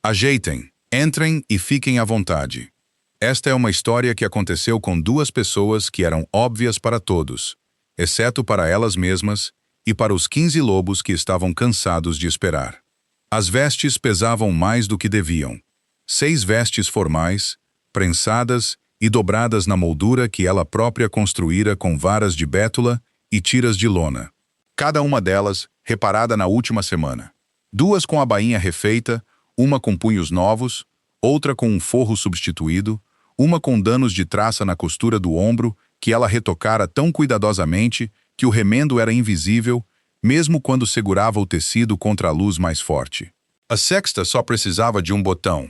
Ajeitem, entrem e fiquem à vontade. Esta é uma história que aconteceu com duas pessoas que eram óbvias para todos, exceto para elas mesmas e para os 15 lobos que estavam cansados de esperar. As vestes pesavam mais do que deviam. 6 vestes formais, prensadas e dobradas na moldura que ela própria construíra com varas de bétula e tiras de lona. Cada uma delas reparada na última semana. 2 com a bainha refeita, uma com punhos novos, outra com um forro substituído, uma com danos de traça na costura do ombro que ela retocara tão cuidadosamente que o remendo era invisível, mesmo quando segurava o tecido contra a luz mais forte. A sexta só precisava de um botão.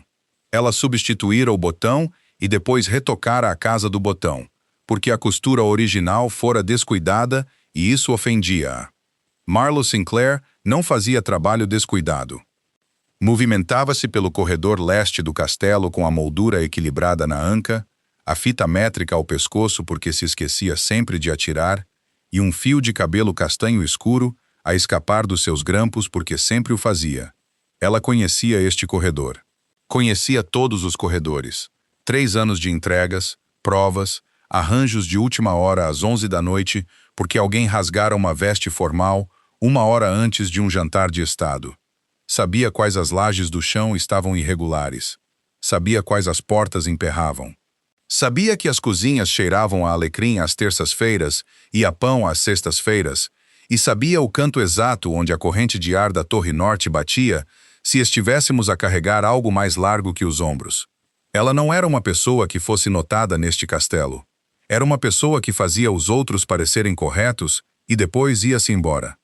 Ela substituíra o botão e depois retocara a casa do botão, porque a costura original fora descuidada e isso ofendia-a. Marlo Sinclair não fazia trabalho descuidado. Movimentava-se pelo corredor leste do castelo com a moldura equilibrada na anca, a fita métrica ao pescoço porque se esquecia sempre de atirar, e um fio de cabelo castanho escuro a escapar dos seus grampos porque sempre o fazia. Ela conhecia este corredor. Conhecia todos os corredores. 3 anos de entregas, provas, arranjos de última hora às 11 da noite porque alguém rasgara uma veste formal 1 hora antes de um jantar de estado. Sabia quais as lajes do chão estavam irregulares. Sabia quais as portas emperravam. Sabia que as cozinhas cheiravam a alecrim às terças-feiras e a pão às sextas-feiras, e sabia o canto exato onde a corrente de ar da Torre Norte batia se estivéssemos a carregar algo mais largo que os ombros. Ela não era uma pessoa que fosse notada neste castelo. Era uma pessoa que fazia os outros parecerem corretos e depois ia-se embora.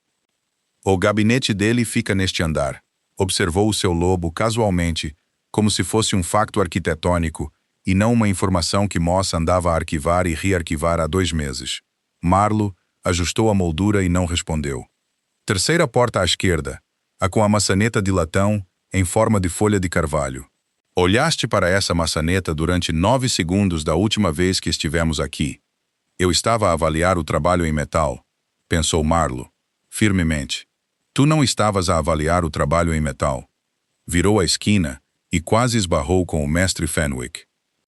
O gabinete dele fica neste andar. Observou o seu lobo casualmente, como se fosse um facto arquitetônico e não uma informação que Moss andava a arquivar e rearquivar há 2 meses. Marlo ajustou a moldura e não respondeu. Terceira porta à esquerda, a com a maçaneta de latão em forma de folha de carvalho. Olhaste para essa maçaneta durante 9 segundos da última vez que estivemos aqui. Eu estava a avaliar o trabalho em metal, pensou Marlo, firmemente. Tu não estavas a avaliar o trabalho em metal. Virou a esquina e quase esbarrou com o mestre Fenwick.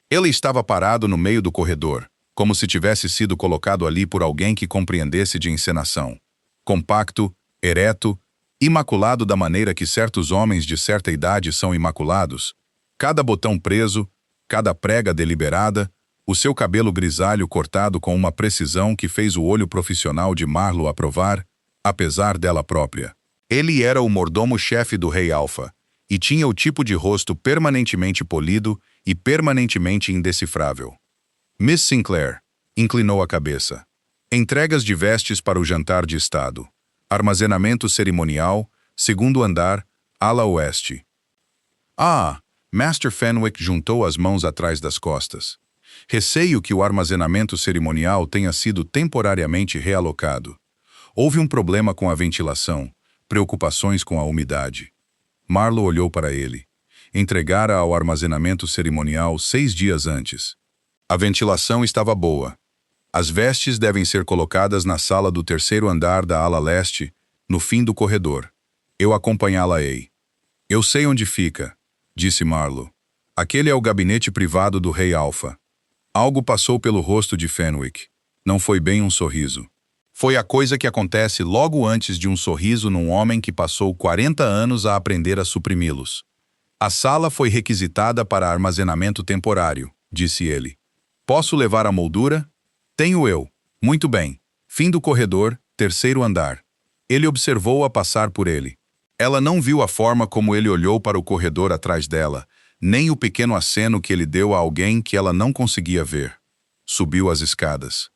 Ele estava parado no meio do corredor, como se tivesse sido colocado ali por alguém que compreendesse de encenação. Compacto, ereto, imaculado da maneira que certos homens de certa idade são imaculados, cada botão preso, cada prega deliberada, o seu cabelo grisalho cortado com uma precisão que fez o olho profissional de Marlo aprovar, apesar dela própria. Ele era o mordomo-chefe do Rei Alfa, e tinha o tipo de rosto permanentemente polido e permanentemente indecifrável. Miss Sinclair inclinou a cabeça. Entregas de vestes para o jantar de estado. Armazenamento cerimonial, 2º andar, ala oeste. Ah! Master Fenwick juntou as mãos atrás das costas. Receio que o armazenamento cerimonial tenha sido temporariamente realocado. Houve um problema com a ventilação, preocupações com a umidade. Marlo olhou para ele. Entregara ao armazenamento cerimonial 6 dias antes. A ventilação estava boa. As vestes devem ser colocadas na sala do 3º andar da ala leste, no fim do corredor. Eu acompanhá-la-ei. Eu sei onde fica, disse Marlo. Aquele é o gabinete privado do Rei Alfa. Algo passou pelo rosto de Fenwick. Não foi bem um sorriso. Foi a coisa que acontece logo antes de um sorriso num homem que passou 40 anos a aprender a suprimi-los. A sala foi requisitada para armazenamento temporário, disse ele. Posso levar a moldura? Tenho eu. Muito bem. Fim do corredor, 3º andar. Ele observou-a passar por ele. Ela não viu a forma como ele olhou para o corredor atrás dela, nem o pequeno aceno que ele deu a alguém que ela não conseguia ver. Subiu as escadas.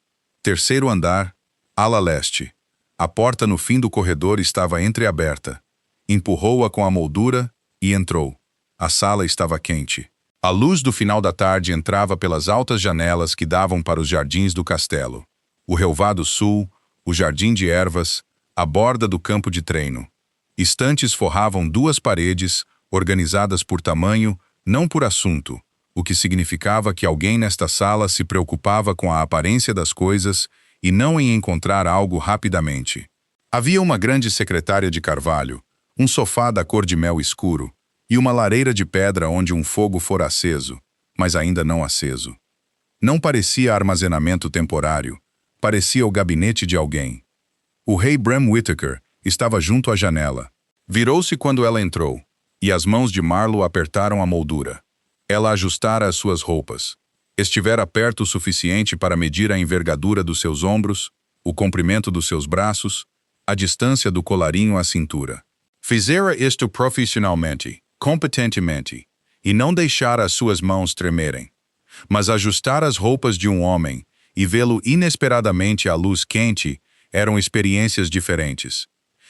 3º andar, ala leste. A porta no fim do corredor estava entreaberta. Empurrou-a com a moldura e entrou. A sala estava quente. A luz do final da tarde entrava pelas altas janelas que davam para os jardins do castelo. O relvado sul, o jardim de ervas, a borda do campo de treino. Estantes forravam 2 paredes, organizadas por tamanho, não por assunto, o que significava que alguém nesta sala se preocupava com a aparência das coisas e não em encontrar algo rapidamente. Havia uma grande secretária de carvalho, um sofá da cor de mel escuro, e uma lareira de pedra onde um fogo fora aceso, mas ainda não aceso. Não parecia armazenamento temporário, parecia o gabinete de alguém. O rei Bram Whittaker estava junto à janela. Virou-se quando ela entrou, e as mãos de Marlo apertaram a moldura. Ela ajustara as suas roupas. Estivera perto o suficiente para medir a envergadura dos seus ombros, o comprimento dos seus braços, a distância do colarinho à cintura. Fizera isto profissionalmente, competentemente, e não deixara as suas mãos tremerem. Mas ajustar as roupas de um homem e vê-lo inesperadamente à luz quente eram experiências diferentes.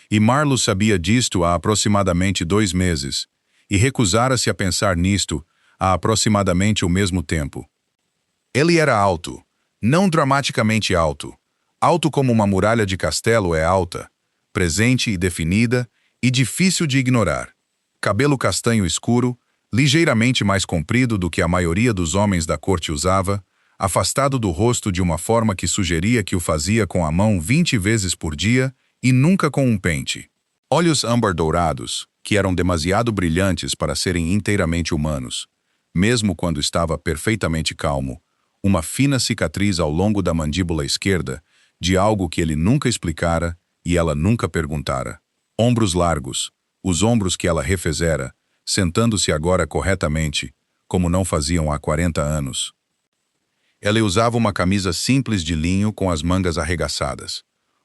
E Marlo sabia disto há aproximadamente 2 meses, e recusara-se a pensar nisto há aproximadamente o mesmo tempo. Ele era alto, não dramaticamente alto, alto como uma muralha de castelo é alta, presente e definida e difícil de ignorar. Cabelo castanho escuro, ligeiramente mais comprido do que a maioria dos homens da corte usava, afastado do rosto de uma forma que sugeria que o fazia com a mão 20 vezes por dia e nunca com um pente. Olhos âmbar dourados, que eram demasiado brilhantes para serem inteiramente humanos, mesmo quando estava perfeitamente calmo, uma fina cicatriz ao longo da mandíbula esquerda, de algo que ele nunca explicara e ela nunca perguntara. Ombros largos, os ombros que ela refezera, sentando-se agora corretamente, como não faziam há 40 anos. Ela usava uma camisa simples de linho com as mangas arregaçadas.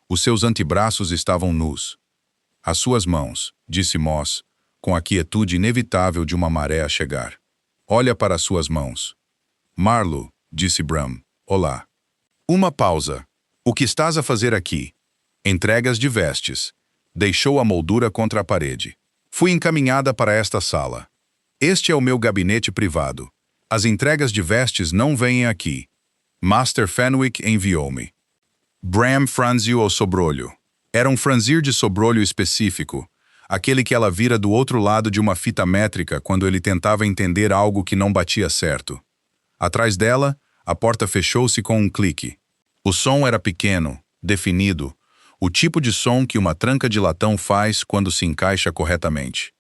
Os seus antebraços estavam nus. As suas mãos, disse Moss, com a quietude inevitável de uma maré a chegar. Olha para as suas mãos. Marlo, disse Bram, olá. Uma pausa. O que estás a fazer aqui? Entregas de vestes. Deixou a moldura contra a parede. Fui encaminhada para esta sala. Este é o meu gabinete privado. As entregas de vestes não vêm aqui. Master Fenwick enviou-me. Bram franziu o sobrolho. Era um franzir de sobrolho específico, aquele que ela vira do outro lado de uma fita métrica quando ele tentava entender algo que não batia certo. Atrás dela, a porta fechou-se com um clique. O som era pequeno, definido, o tipo de som que uma tranca de latão faz quando se encaixa corretamente.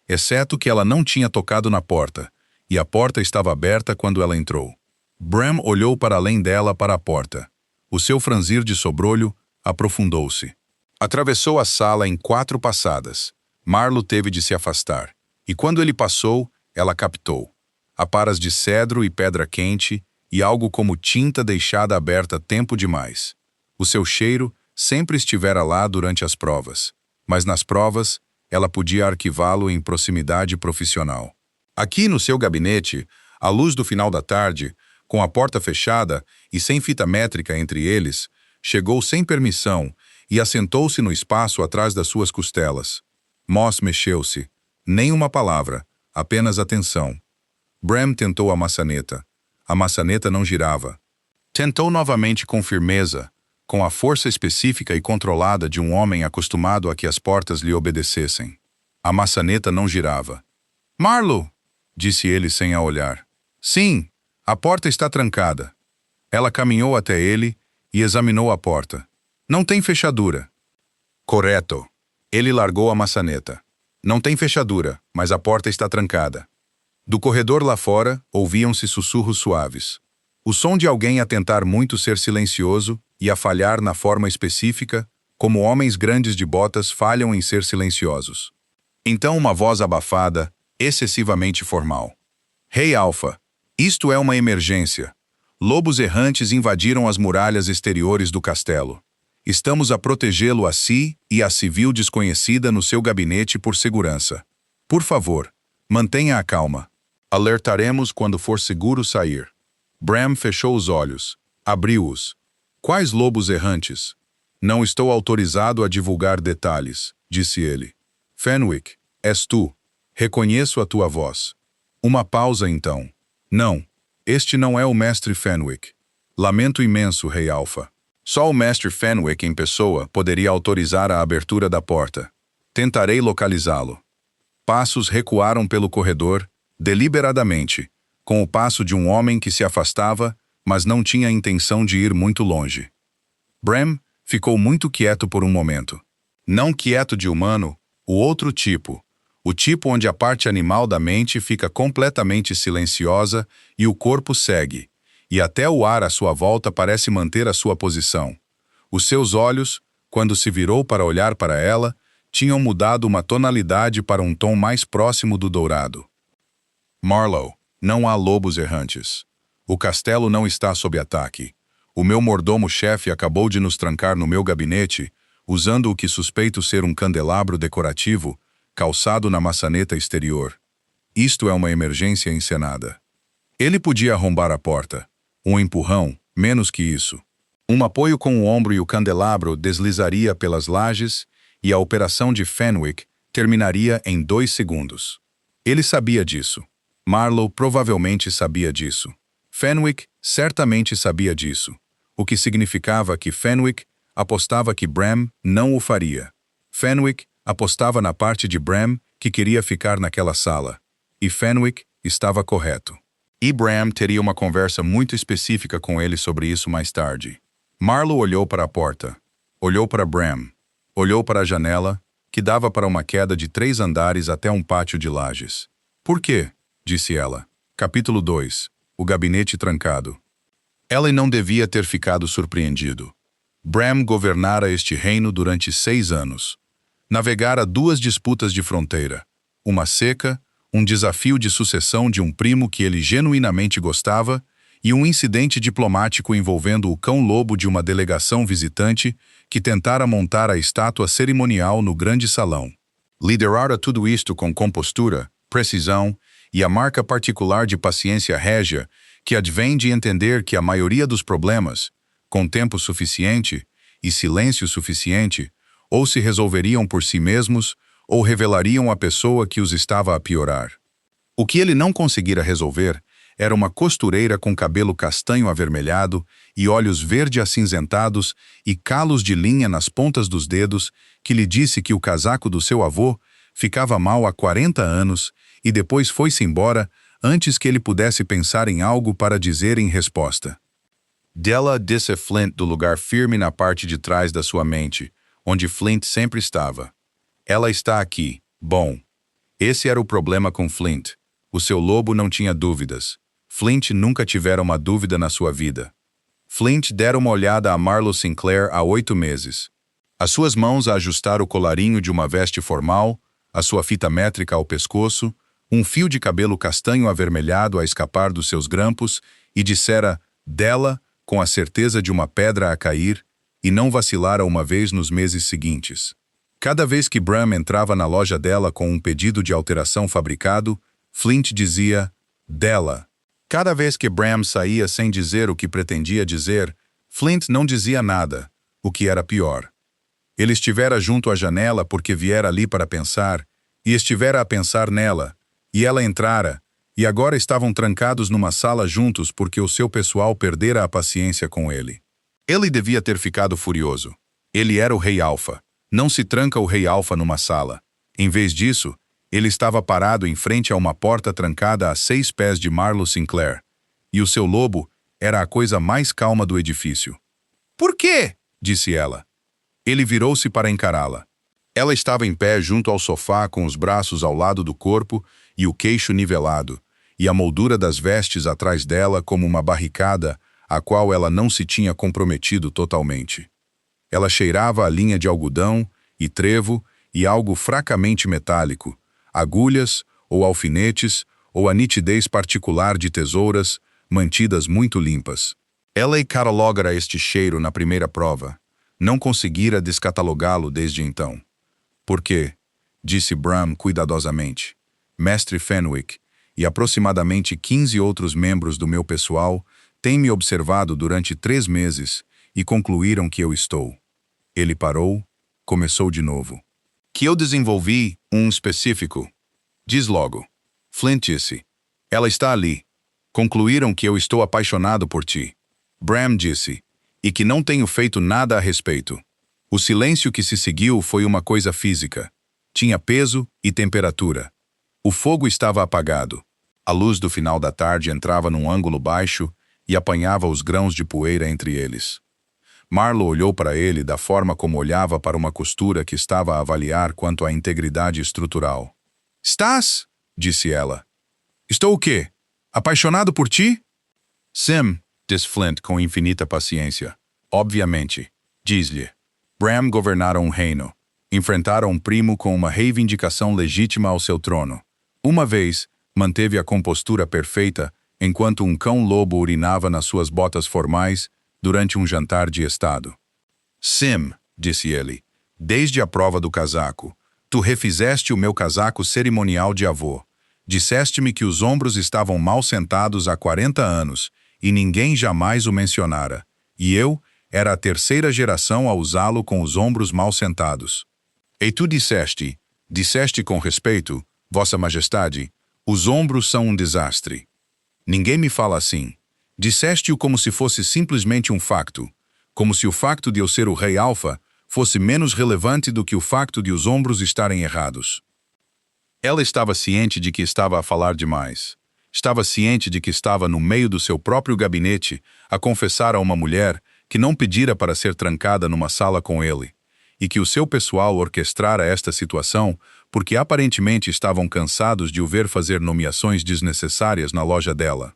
Exceto que ela não tinha tocado na porta, e a porta estava aberta quando ela entrou. Bram olhou para além dela para a porta. O seu franzir de sobrolho aprofundou-se. Atravessou a sala em 4 passadas. Marlo teve de se afastar, e quando ele passou, ela captou. Aparas de cedro e pedra quente, e algo como tinta deixada aberta tempo demais. O seu cheiro sempre estivera lá durante as provas, mas nas provas, ela podia arquivá-lo em proximidade profissional. Aqui no seu gabinete, à luz do final da tarde, com a porta fechada e sem fita métrica entre eles, chegou sem permissão e assentou-se no espaço atrás das suas costelas. Moss mexeu-se. Nem uma palavra, apenas atenção. Bram tentou a maçaneta. A maçaneta não girava. Tentou novamente com firmeza, com a força específica e controlada de um homem acostumado a que as portas lhe obedecessem. A maçaneta não girava. Marlo! Disse ele sem a olhar. Sim, a porta está trancada. Ela caminhou até ele e examinou a porta. Não tem fechadura. Correto. Ele largou a maçaneta. Não tem fechadura, mas a porta está trancada. Do corredor lá fora, ouviam-se sussurros suaves. O som de alguém a tentar muito ser silencioso e a falhar na forma específica, como homens grandes de botas falham em ser silenciosos. Então uma voz abafada, excessivamente formal. Rei Alpha, isto é uma emergência. Lobos errantes invadiram as muralhas exteriores do castelo. Estamos a protegê-lo a si e a civil desconhecida no seu gabinete por segurança. Por favor, mantenha a calma. Alertaremos quando for seguro sair. Bram fechou os olhos. Abriu-os. Quais lobos errantes? Não estou autorizado a divulgar detalhes, disse ele. Fenwick, és tu. Reconheço a tua voz. Uma pausa então. Não, este não é o mestre Fenwick. Lamento imenso, Rei Alpha. Só o mestre Fenwick em pessoa poderia autorizar a abertura da porta. Tentarei localizá-lo. Passos recuaram pelo corredor, deliberadamente, com o passo de um homem que se afastava, mas não tinha intenção de ir muito longe. Bram ficou muito quieto por um momento. Não quieto de humano, o outro tipo, O tipo onde a parte animal da mente fica completamente silenciosa e o corpo segue, e até o ar à sua volta parece manter a sua posição. Os seus olhos, quando se virou para olhar para ela, tinham mudado uma tonalidade para um tom mais próximo do dourado. Marlowe, não há lobos errantes. O castelo não está sob ataque. O meu mordomo-chefe acabou de nos trancar no meu gabinete, usando o que suspeito ser um candelabro decorativo, calçado na maçaneta exterior. Isto é uma emergência encenada. Ele podia arrombar a porta. Um empurrão, menos que isso. Um apoio com o ombro e o candelabro deslizaria pelas lajes e a operação de Fenwick terminaria em 2 segundos. Ele sabia disso. Marlowe provavelmente sabia disso. Fenwick certamente sabia disso, o que significava que Fenwick apostava que Bram não o faria. Fenwick apostava na parte de Bram que queria ficar naquela sala, e Fenwick estava correto. E Bram teria uma conversa muito específica com ele sobre isso mais tarde. Marlowe olhou para a porta, olhou para Bram, olhou para a janela, que dava para uma queda de 3 andares até um pátio de lajes. Por quê? Disse ela. Capítulo 2. O gabinete trancado. Ela não devia ter ficado surpreendido. Bram governara este reino durante 6 anos. Navegara 2 disputas de fronteira. Uma seca, um desafio de sucessão de um primo que ele genuinamente gostava e um incidente diplomático envolvendo o cão-lobo de uma delegação visitante que tentara montar a estátua cerimonial no grande salão. Liderara tudo isto com compostura, precisão e a marca particular de paciência régia que advém de entender que a maioria dos problemas, com tempo suficiente e silêncio suficiente, ou se resolveriam por si mesmos ou revelariam a pessoa que os estava a piorar. O que ele não conseguira resolver era uma costureira com cabelo castanho avermelhado e olhos verde acinzentados e calos de linha nas pontas dos dedos que lhe disse que o casaco do seu avô ficava mal há 40 anos e depois foi-se embora antes que ele pudesse pensar em algo para dizer em resposta. Della disse Flint do lugar firme na parte de trás da sua mente, onde Flint sempre estava. Ela está aqui. Bom. Esse era o problema com Flint. O seu lobo não tinha dúvidas. Flint nunca tivera uma dúvida na sua vida. Flint dera uma olhada a Marlowe Sinclair há 8 meses. As suas mãos a ajustar o colarinho de uma veste formal, a sua fita métrica ao pescoço, um fio de cabelo castanho avermelhado a escapar dos seus grampos, e dissera dela com a certeza de uma pedra a cair, e não vacilara uma vez nos meses seguintes. Cada vez que Bram entrava na loja dela com um pedido de alteração fabricado, Flint dizia dela. Cada vez que Bram saía sem dizer o que pretendia dizer, Flint não dizia nada, o que era pior. Ele estivera junto à janela porque viera ali para pensar, e estivera a pensar nela, e ela entrara, e agora estavam trancados numa sala juntos porque o seu pessoal perdera a paciência com ele. Ele devia ter ficado furioso. Ele era o Rei Alfa. Não se tranca o Rei Alfa numa sala. Em vez disso, ele estava parado em frente a uma porta trancada a 6 pés de Marlowe Sinclair, e o seu lobo era a coisa mais calma do edifício. "Por quê?" disse ela. Ele virou-se para encará-la. Ela estava em pé junto ao sofá com os braços ao lado do corpo e o queixo nivelado, e a moldura das vestes atrás dela como uma barricada a qual ela não se tinha comprometido totalmente. Ela cheirava a linha de algodão e trevo e algo fracamente metálico, agulhas ou alfinetes ou a nitidez particular de tesouras, mantidas muito limpas. Ela catalogara este cheiro na primeira prova. Não conseguira descatalogá-lo desde então. "Por quê?" disse Bram cuidadosamente. "Mestre Fenwick e aproximadamente 15 outros membros do meu pessoal têm me observado durante 3 meses e concluíram que eu estou." Ele parou, começou de novo. "Que eu desenvolvi um específico." "Diz logo." Flint disse. "Ela está ali. Concluíram que eu estou apaixonado por ti." Bram disse. "E que não tenho feito nada a respeito." O silêncio que se seguiu foi uma coisa física. Tinha peso e temperatura. O fogo estava apagado. A luz do final da tarde entrava num ângulo baixo e apanhava os grãos de poeira entre eles. Marlowe olhou para ele da forma como olhava para uma costura que estava a avaliar quanto à integridade estrutural. Estás? Disse ela. Estou o quê? Apaixonado por ti? Sim, disse Flint com infinita paciência. Obviamente. Diz-lhe. Bram governara um reino. Enfrentara um primo com uma reivindicação legítima ao seu trono. Uma vez, manteve a compostura perfeita enquanto um cão-lobo urinava nas suas botas formais durante um jantar de estado. Sim, disse ele, desde a prova do casaco. Tu refizeste o meu casaco cerimonial de avô. Disseste-me que os ombros estavam mal sentados há 40 anos, e ninguém jamais o mencionara. E eu era a terceira geração a usá-lo com os ombros mal sentados. E tu disseste com respeito, Vossa Majestade, os ombros são um desastre. Ninguém me fala assim. Disseste-o como se fosse simplesmente um facto, como se o facto de eu ser o rei Alfa fosse menos relevante do que o facto de os ombros estarem errados. Ela estava ciente de que estava a falar demais. Estava ciente de que estava no meio do seu próprio gabinete a confessar a uma mulher que não pedira para ser trancada numa sala com ele, e que o seu pessoal orquestrara esta situação porque aparentemente estavam cansados de o ver fazer nomeações desnecessárias na loja dela.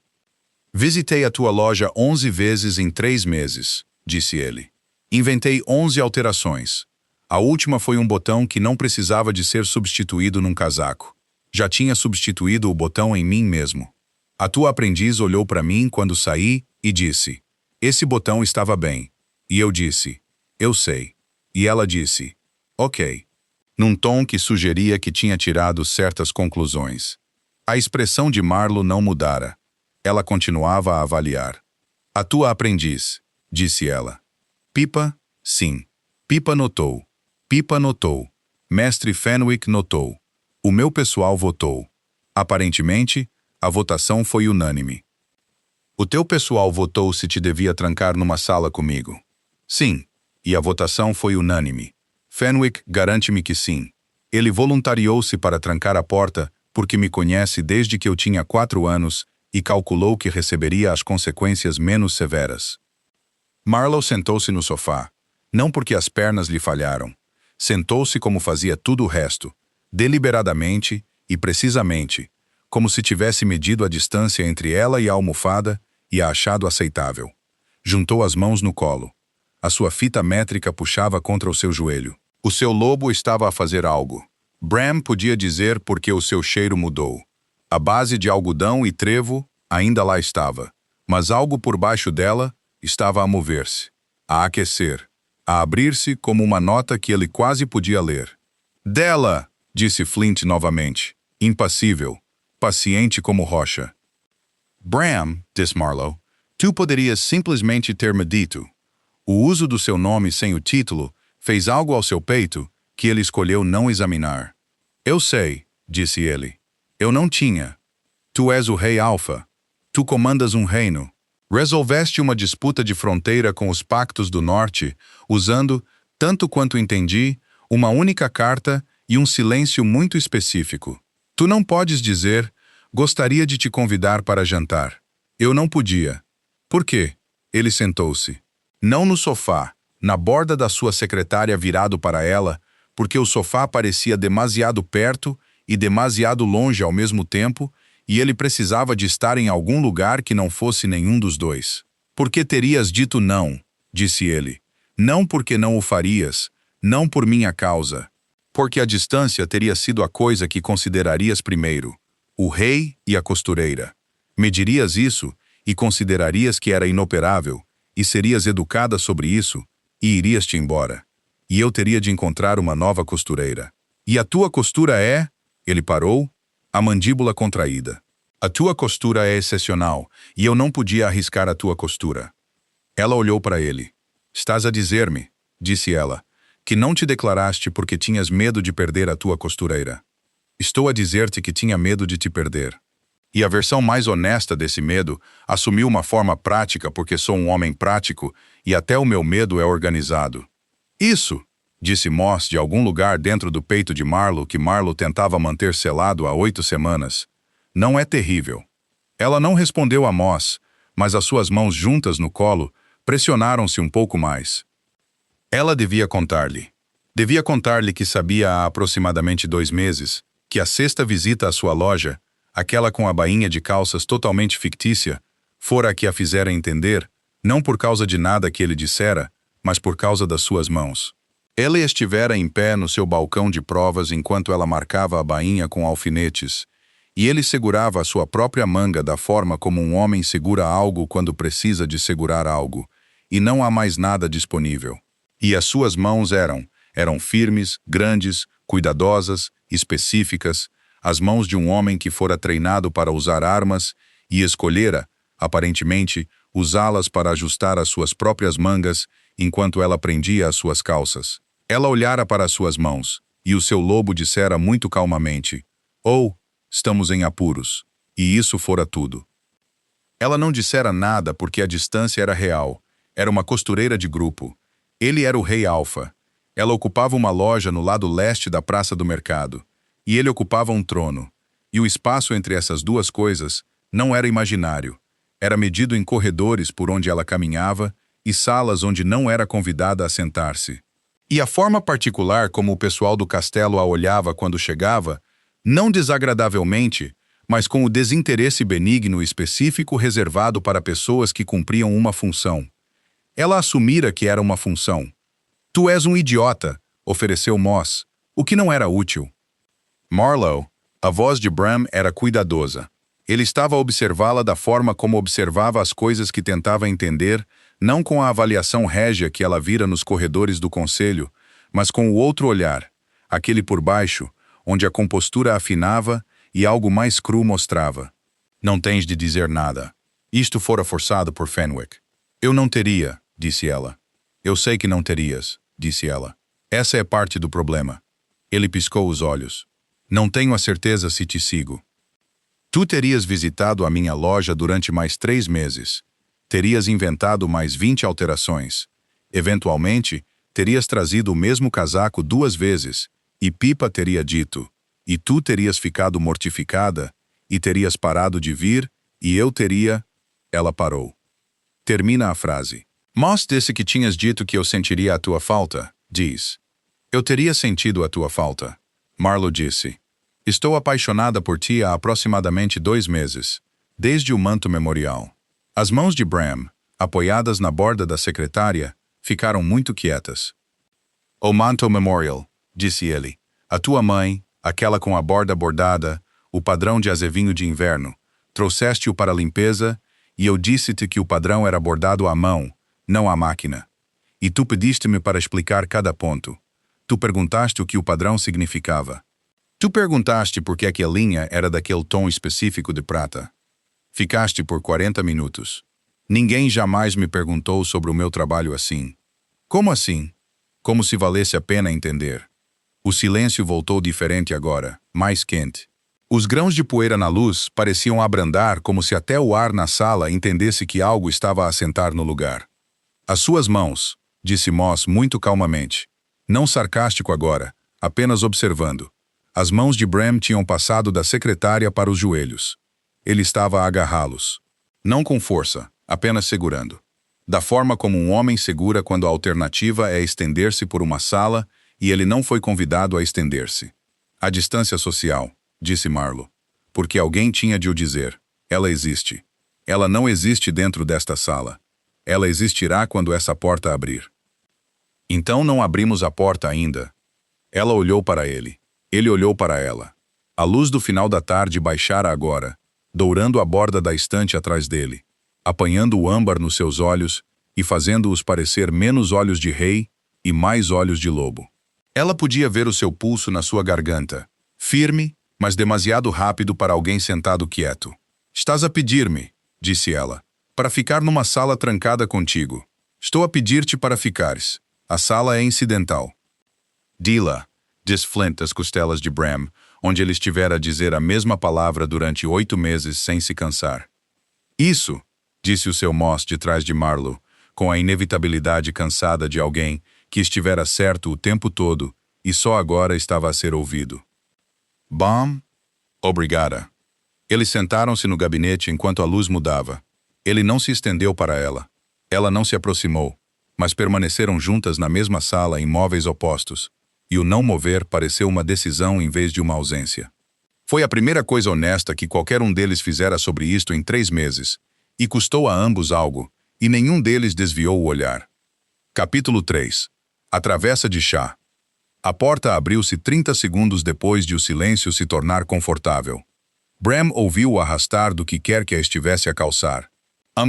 Visitei a tua loja 11 vezes em 3 meses, disse ele. Inventei 11 alterações. A última foi um botão que não precisava de ser substituído num casaco. Já tinha substituído o botão em mim mesmo. A tua aprendiz olhou para mim quando saí e disse, esse botão estava bem. E eu disse, eu sei. E ela disse, ok. Num tom que sugeria que tinha tirado certas conclusões. A expressão de Marlo não mudara. Ela continuava a avaliar. A tua aprendiz, disse ela. Pipa, sim. Pipa notou. Pipa notou. Mestre Fenwick notou. O meu pessoal votou. Aparentemente, a votação foi unânime. O teu pessoal votou se te devia trancar numa sala comigo. Sim, e a votação foi unânime. Fenwick garante-me que sim. Ele voluntariou-se para trancar a porta porque me conhece desde que eu tinha 4 anos e calculou que receberia as consequências menos severas. Marlowe sentou-se no sofá, não porque as pernas lhe falharam. Sentou-se como fazia tudo o resto, deliberadamente e precisamente, como se tivesse medido a distância entre ela e a almofada e a achado aceitável. Juntou as mãos no colo. A sua fita métrica puxava contra o seu joelho. O seu lobo estava a fazer algo. Bram podia dizer porque o seu cheiro mudou. A base de algodão e trevo ainda lá estava, mas algo por baixo dela estava a mover-se, a aquecer, a abrir-se como uma nota que ele quase podia ler. Dela! Disse Flint novamente, impassível, paciente como rocha. Bram, disse Marlowe, tu poderias simplesmente ter me dito. O uso do seu nome sem o título fez algo ao seu peito que ele escolheu não examinar. Eu sei, disse ele. Eu não tinha. Tu és o rei Alfa. Tu comandas um reino. Resolveste uma disputa de fronteira com os Pactos do Norte, usando, tanto quanto entendi, uma única carta e um silêncio muito específico. Tu não podes dizer, gostaria de te convidar para jantar. Eu não podia. Por quê? Ele sentou-se. Não no sofá, na borda da sua secretária virado para ela, porque o sofá parecia demasiado perto e demasiado longe ao mesmo tempo, e ele precisava de estar em algum lugar que não fosse nenhum dos dois. Por que terias dito não? Disse ele. Não porque não o farias, não por minha causa. Porque a distância teria sido a coisa que considerarias primeiro, o rei e a costureira. Medirias isso e considerarias que era inoperável, e serias educada sobre isso, e irias-te embora. E eu teria de encontrar uma nova costureira. E a tua costura é... Ele parou, a mandíbula contraída. A tua costura é excepcional, e eu não podia arriscar a tua costura. Ela olhou para ele. Estás a dizer-me, disse ela, que não te declaraste porque tinhas medo de perder a tua costureira. Estou a dizer-te que tinha medo de te perder. E a versão mais honesta desse medo assumiu uma forma prática porque sou um homem prático e até o meu medo é organizado. Isso, disse Moss de algum lugar dentro do peito de Marlowe que Marlowe tentava manter selado há 8 semanas. Não é terrível. Ela não respondeu a Moss, mas as suas mãos juntas no colo pressionaram-se um pouco mais. Ela devia contar-lhe. Devia contar-lhe que sabia há aproximadamente 2 meses, que a sexta visita à sua loja, aquela com a bainha de calças totalmente fictícia, fora a que a fizera entender, não por causa de nada que ele dissera, mas por causa das suas mãos. Ele estivera em pé no seu balcão de provas enquanto ela marcava a bainha com alfinetes, e ele segurava a sua própria manga da forma como um homem segura algo quando precisa de segurar algo, e não há mais nada disponível. E as suas mãos eram firmes, grandes, cuidadosas, específicas, as mãos de um homem que fora treinado para usar armas e escolhera, aparentemente, usá-las para ajustar as suas próprias mangas enquanto ela prendia as suas calças. Ela olhara para as suas mãos, e o seu lobo dissera muito calmamente: "Oh, estamos em apuros." E isso fora tudo. Ela não dissera nada porque a distância era real. Era uma costureira de grupo. Ele era o rei Alfa. Ela ocupava uma loja no lado leste da Praça do Mercado. E ele ocupava um trono. E o espaço entre essas duas coisas não era imaginário. Era medido em corredores por onde ela caminhava e salas onde não era convidada a sentar-se. E a forma particular como o pessoal do castelo a olhava quando chegava, não desagradavelmente, mas com o desinteresse benigno específico reservado para pessoas que cumpriam uma função. Ela assumira que era uma função. "Tu és um idiota", ofereceu Moss, o que não era útil. Marlowe, a voz de Bram era cuidadosa. Ele estava a observá-la da forma como observava as coisas que tentava entender, não com a avaliação régia que ela vira nos corredores do conselho, mas com o outro olhar, aquele por baixo, onde a compostura afinava e algo mais cru mostrava. "Não tens de dizer nada. Isto fora forçado por Fenwick." "Eu não teria", disse ela. "Eu sei que não terias", disse ela. "Essa é parte do problema." Ele piscou os olhos. "Não tenho a certeza se te sigo." "Tu terias visitado a minha loja durante mais 3 meses. Terias inventado mais 20 alterações. Eventualmente, terias trazido o mesmo casaco 2 vezes, e Pipa teria dito, e tu terias ficado mortificada, e terias parado de vir, e eu teria... Ela parou. Termina a frase. "Moss disse que tinhas dito que eu sentiria a tua falta", diz. "Eu teria sentido a tua falta", Marlowe disse. "Estou apaixonada por ti há aproximadamente 2 meses, desde o manto memorial." As mãos de Bram, apoiadas na borda da secretária, ficaram muito quietas. "O manto memorial", disse ele. "A tua mãe, aquela com a borda bordada, o padrão de azevinho de inverno, trouxeste-o para a limpeza, e eu disse-te que o padrão era bordado à mão, não à máquina. E tu pediste-me para explicar cada ponto. Tu perguntaste o que o padrão significava. Tu perguntaste por que a linha era daquele tom específico de prata. Ficaste por 40 minutos. Ninguém jamais me perguntou sobre o meu trabalho assim." "Como assim?" "Como se valesse a pena entender." O silêncio voltou diferente agora, mais quente. Os grãos de poeira na luz pareciam abrandar como se até o ar na sala entendesse que algo estava a assentar no lugar. "As suas mãos", disse Moss muito calmamente. Não sarcástico agora, apenas observando. As mãos de Bram tinham passado da secretária para os joelhos. Ele estava a agarrá-los. Não com força, apenas segurando. Da forma como um homem segura quando a alternativa é estender-se por uma sala e ele não foi convidado a estender-se. "A distância social", disse Marlowe. "Porque alguém tinha de o dizer. Ela existe. Ela não existe dentro desta sala. Ela existirá quando essa porta abrir." "Então não abrimos a porta ainda." Ela olhou para ele. Ele olhou para ela. A luz do final da tarde baixara agora, dourando a borda da estante atrás dele, apanhando o âmbar nos seus olhos e fazendo-os parecer menos olhos de rei e mais olhos de lobo. Ela podia ver o seu pulso na sua garganta, firme, mas demasiado rápido para alguém sentado quieto. "Estás a pedir-me", disse ela, "para ficar numa sala trancada contigo. Estou a pedir-te para ficares. A sala é incidental." "Dila", disse Flint das costelas de Bram, onde ele estivera a dizer a mesma palavra durante 8 meses sem se cansar. "Isso", disse o seu Moss de trás de Marlowe, com a inevitabilidade cansada de alguém que estivera certo o tempo todo e só agora estava a ser ouvido. "Bom, obrigada." Eles sentaram-se no gabinete enquanto a luz mudava. Ele não se estendeu para ela. Ela não se aproximou, mas permaneceram juntas na mesma sala em móveis opostos, e o não mover pareceu uma decisão em vez de uma ausência. Foi a primeira coisa honesta que qualquer um deles fizera sobre isto em 3 meses, e custou a ambos algo, e nenhum deles desviou o olhar. Capítulo 3. A travessa de chá. A porta abriu-se 30 segundos depois de o silêncio se tornar confortável. Bram ouviu-o arrastar do que quer que a estivesse a calçar.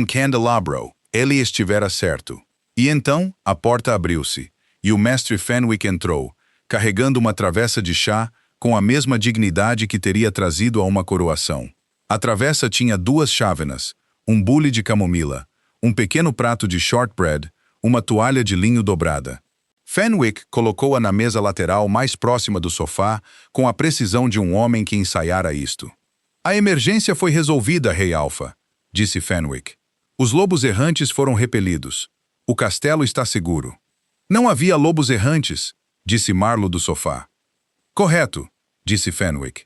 Candelabro, ele estivera certo. E então, a porta abriu-se, e o mestre Fenwick entrou, carregando uma travessa de chá, com a mesma dignidade que teria trazido a uma coroação. A travessa tinha 2 chávenas, um bule de camomila, um pequeno prato de shortbread, uma toalha de linho dobrada. Fenwick colocou-a na mesa lateral mais próxima do sofá, com a precisão de um homem que ensaiara isto. A emergência foi resolvida, Rei Alfa, disse Fenwick. Os lobos errantes foram repelidos. O castelo está seguro. Não havia lobos errantes, disse Marlo do sofá. Correto, disse Fenwick.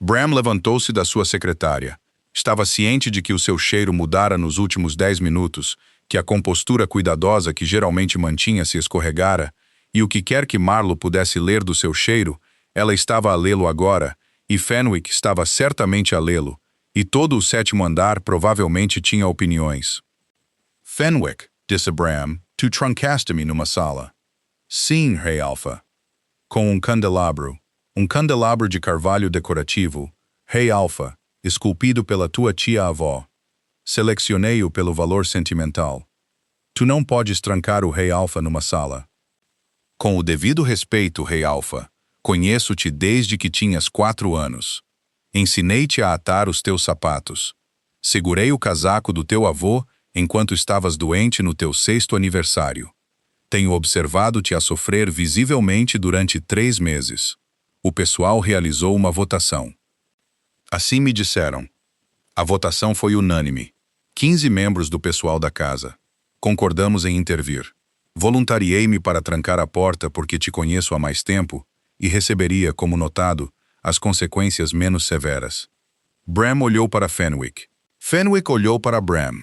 Bram levantou-se da sua secretária. Estava ciente de que o seu cheiro mudara nos últimos 10 minutos, que a compostura cuidadosa que geralmente mantinha se escorregara, e o que quer que Marlo pudesse ler do seu cheiro, ela estava a lê-lo agora, e Fenwick estava certamente a lê-lo, e todo o 7º andar provavelmente tinha opiniões. Fenwick, disse Bram, tu trancaste-me numa sala. Sim, Rei Alfa. Com um candelabro de carvalho decorativo, Rei Alfa, esculpido pela tua tia-avó. Selecionei-o pelo valor sentimental. Tu não podes trancar o Rei Alfa numa sala. Com o devido respeito, Rei Alfa, conheço-te desde que tinhas 4 anos. Ensinei-te a atar os teus sapatos. Segurei o casaco do teu avô enquanto estavas doente no teu 6º aniversário. Tenho observado-te a sofrer visivelmente durante 3 meses. O pessoal realizou uma votação. Assim me disseram. A votação foi unânime. 15 membros do pessoal da casa. Concordamos em intervir. Voluntariei-me para trancar a porta porque te conheço há mais tempo e receberia, como notado, as consequências menos severas. Bram olhou para Fenwick. Fenwick olhou para Bram.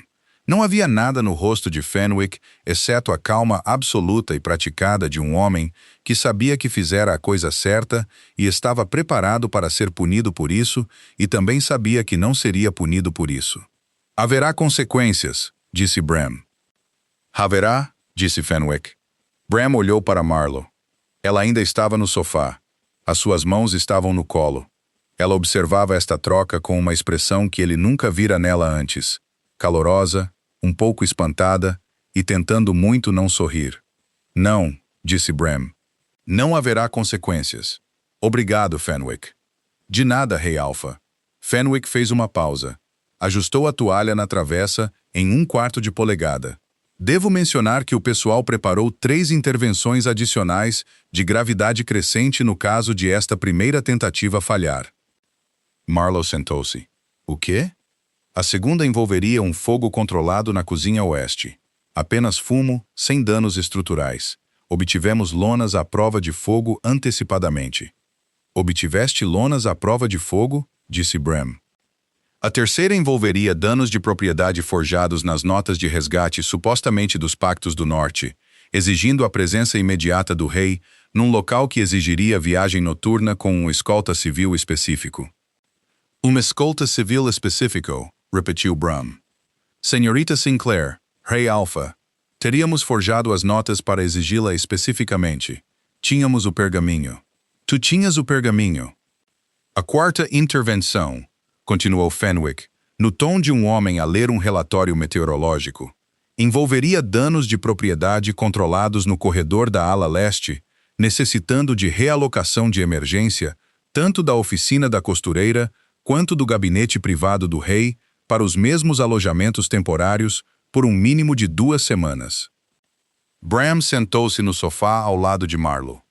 Não havia nada no rosto de Fenwick, exceto a calma absoluta e praticada de um homem que sabia que fizera a coisa certa e estava preparado para ser punido por isso e também sabia que não seria punido por isso. Haverá consequências, disse Bram. Haverá, disse Fenwick. Bram olhou para Marlo. Ela ainda estava no sofá. As suas mãos estavam no colo. Ela observava esta troca com uma expressão que ele nunca vira nela antes, calorosa, um pouco espantada e tentando muito não sorrir. Não, disse Bram. Não haverá consequências. Obrigado, Fenwick. De nada, Rei Alfa. Fenwick fez uma pausa. Ajustou a toalha na travessa em 1/4 de polegada. Devo mencionar que o pessoal preparou 3 intervenções adicionais de gravidade crescente no caso de esta primeira tentativa falhar. Marlo sentou-se. O quê? A segunda envolveria um fogo controlado na cozinha oeste. Apenas fumo, sem danos estruturais. Obtivemos lonas à prova de fogo antecipadamente. Obtiveste lonas à prova de fogo? Disse Bram. A terceira envolveria danos de propriedade forjados nas notas de resgate supostamente dos Pactos do Norte, exigindo a presença imediata do rei num local que exigiria viagem noturna com um escolta civil específico. Uma escolta civil específico, repetiu Bram. Senhorita Sinclair, Rei Alfa, teríamos forjado as notas para exigi-la especificamente. Tínhamos o pergaminho. Tu tinhas o pergaminho. A quarta intervenção, continuou Fenwick, no tom de um homem a ler um relatório meteorológico, envolveria danos de propriedade controlados no corredor da ala leste, necessitando de realocação de emergência, tanto da oficina da costureira quanto do gabinete privado do rei, para os mesmos alojamentos temporários por um mínimo de 2 semanas. Bram sentou-se no sofá ao lado de Marlo.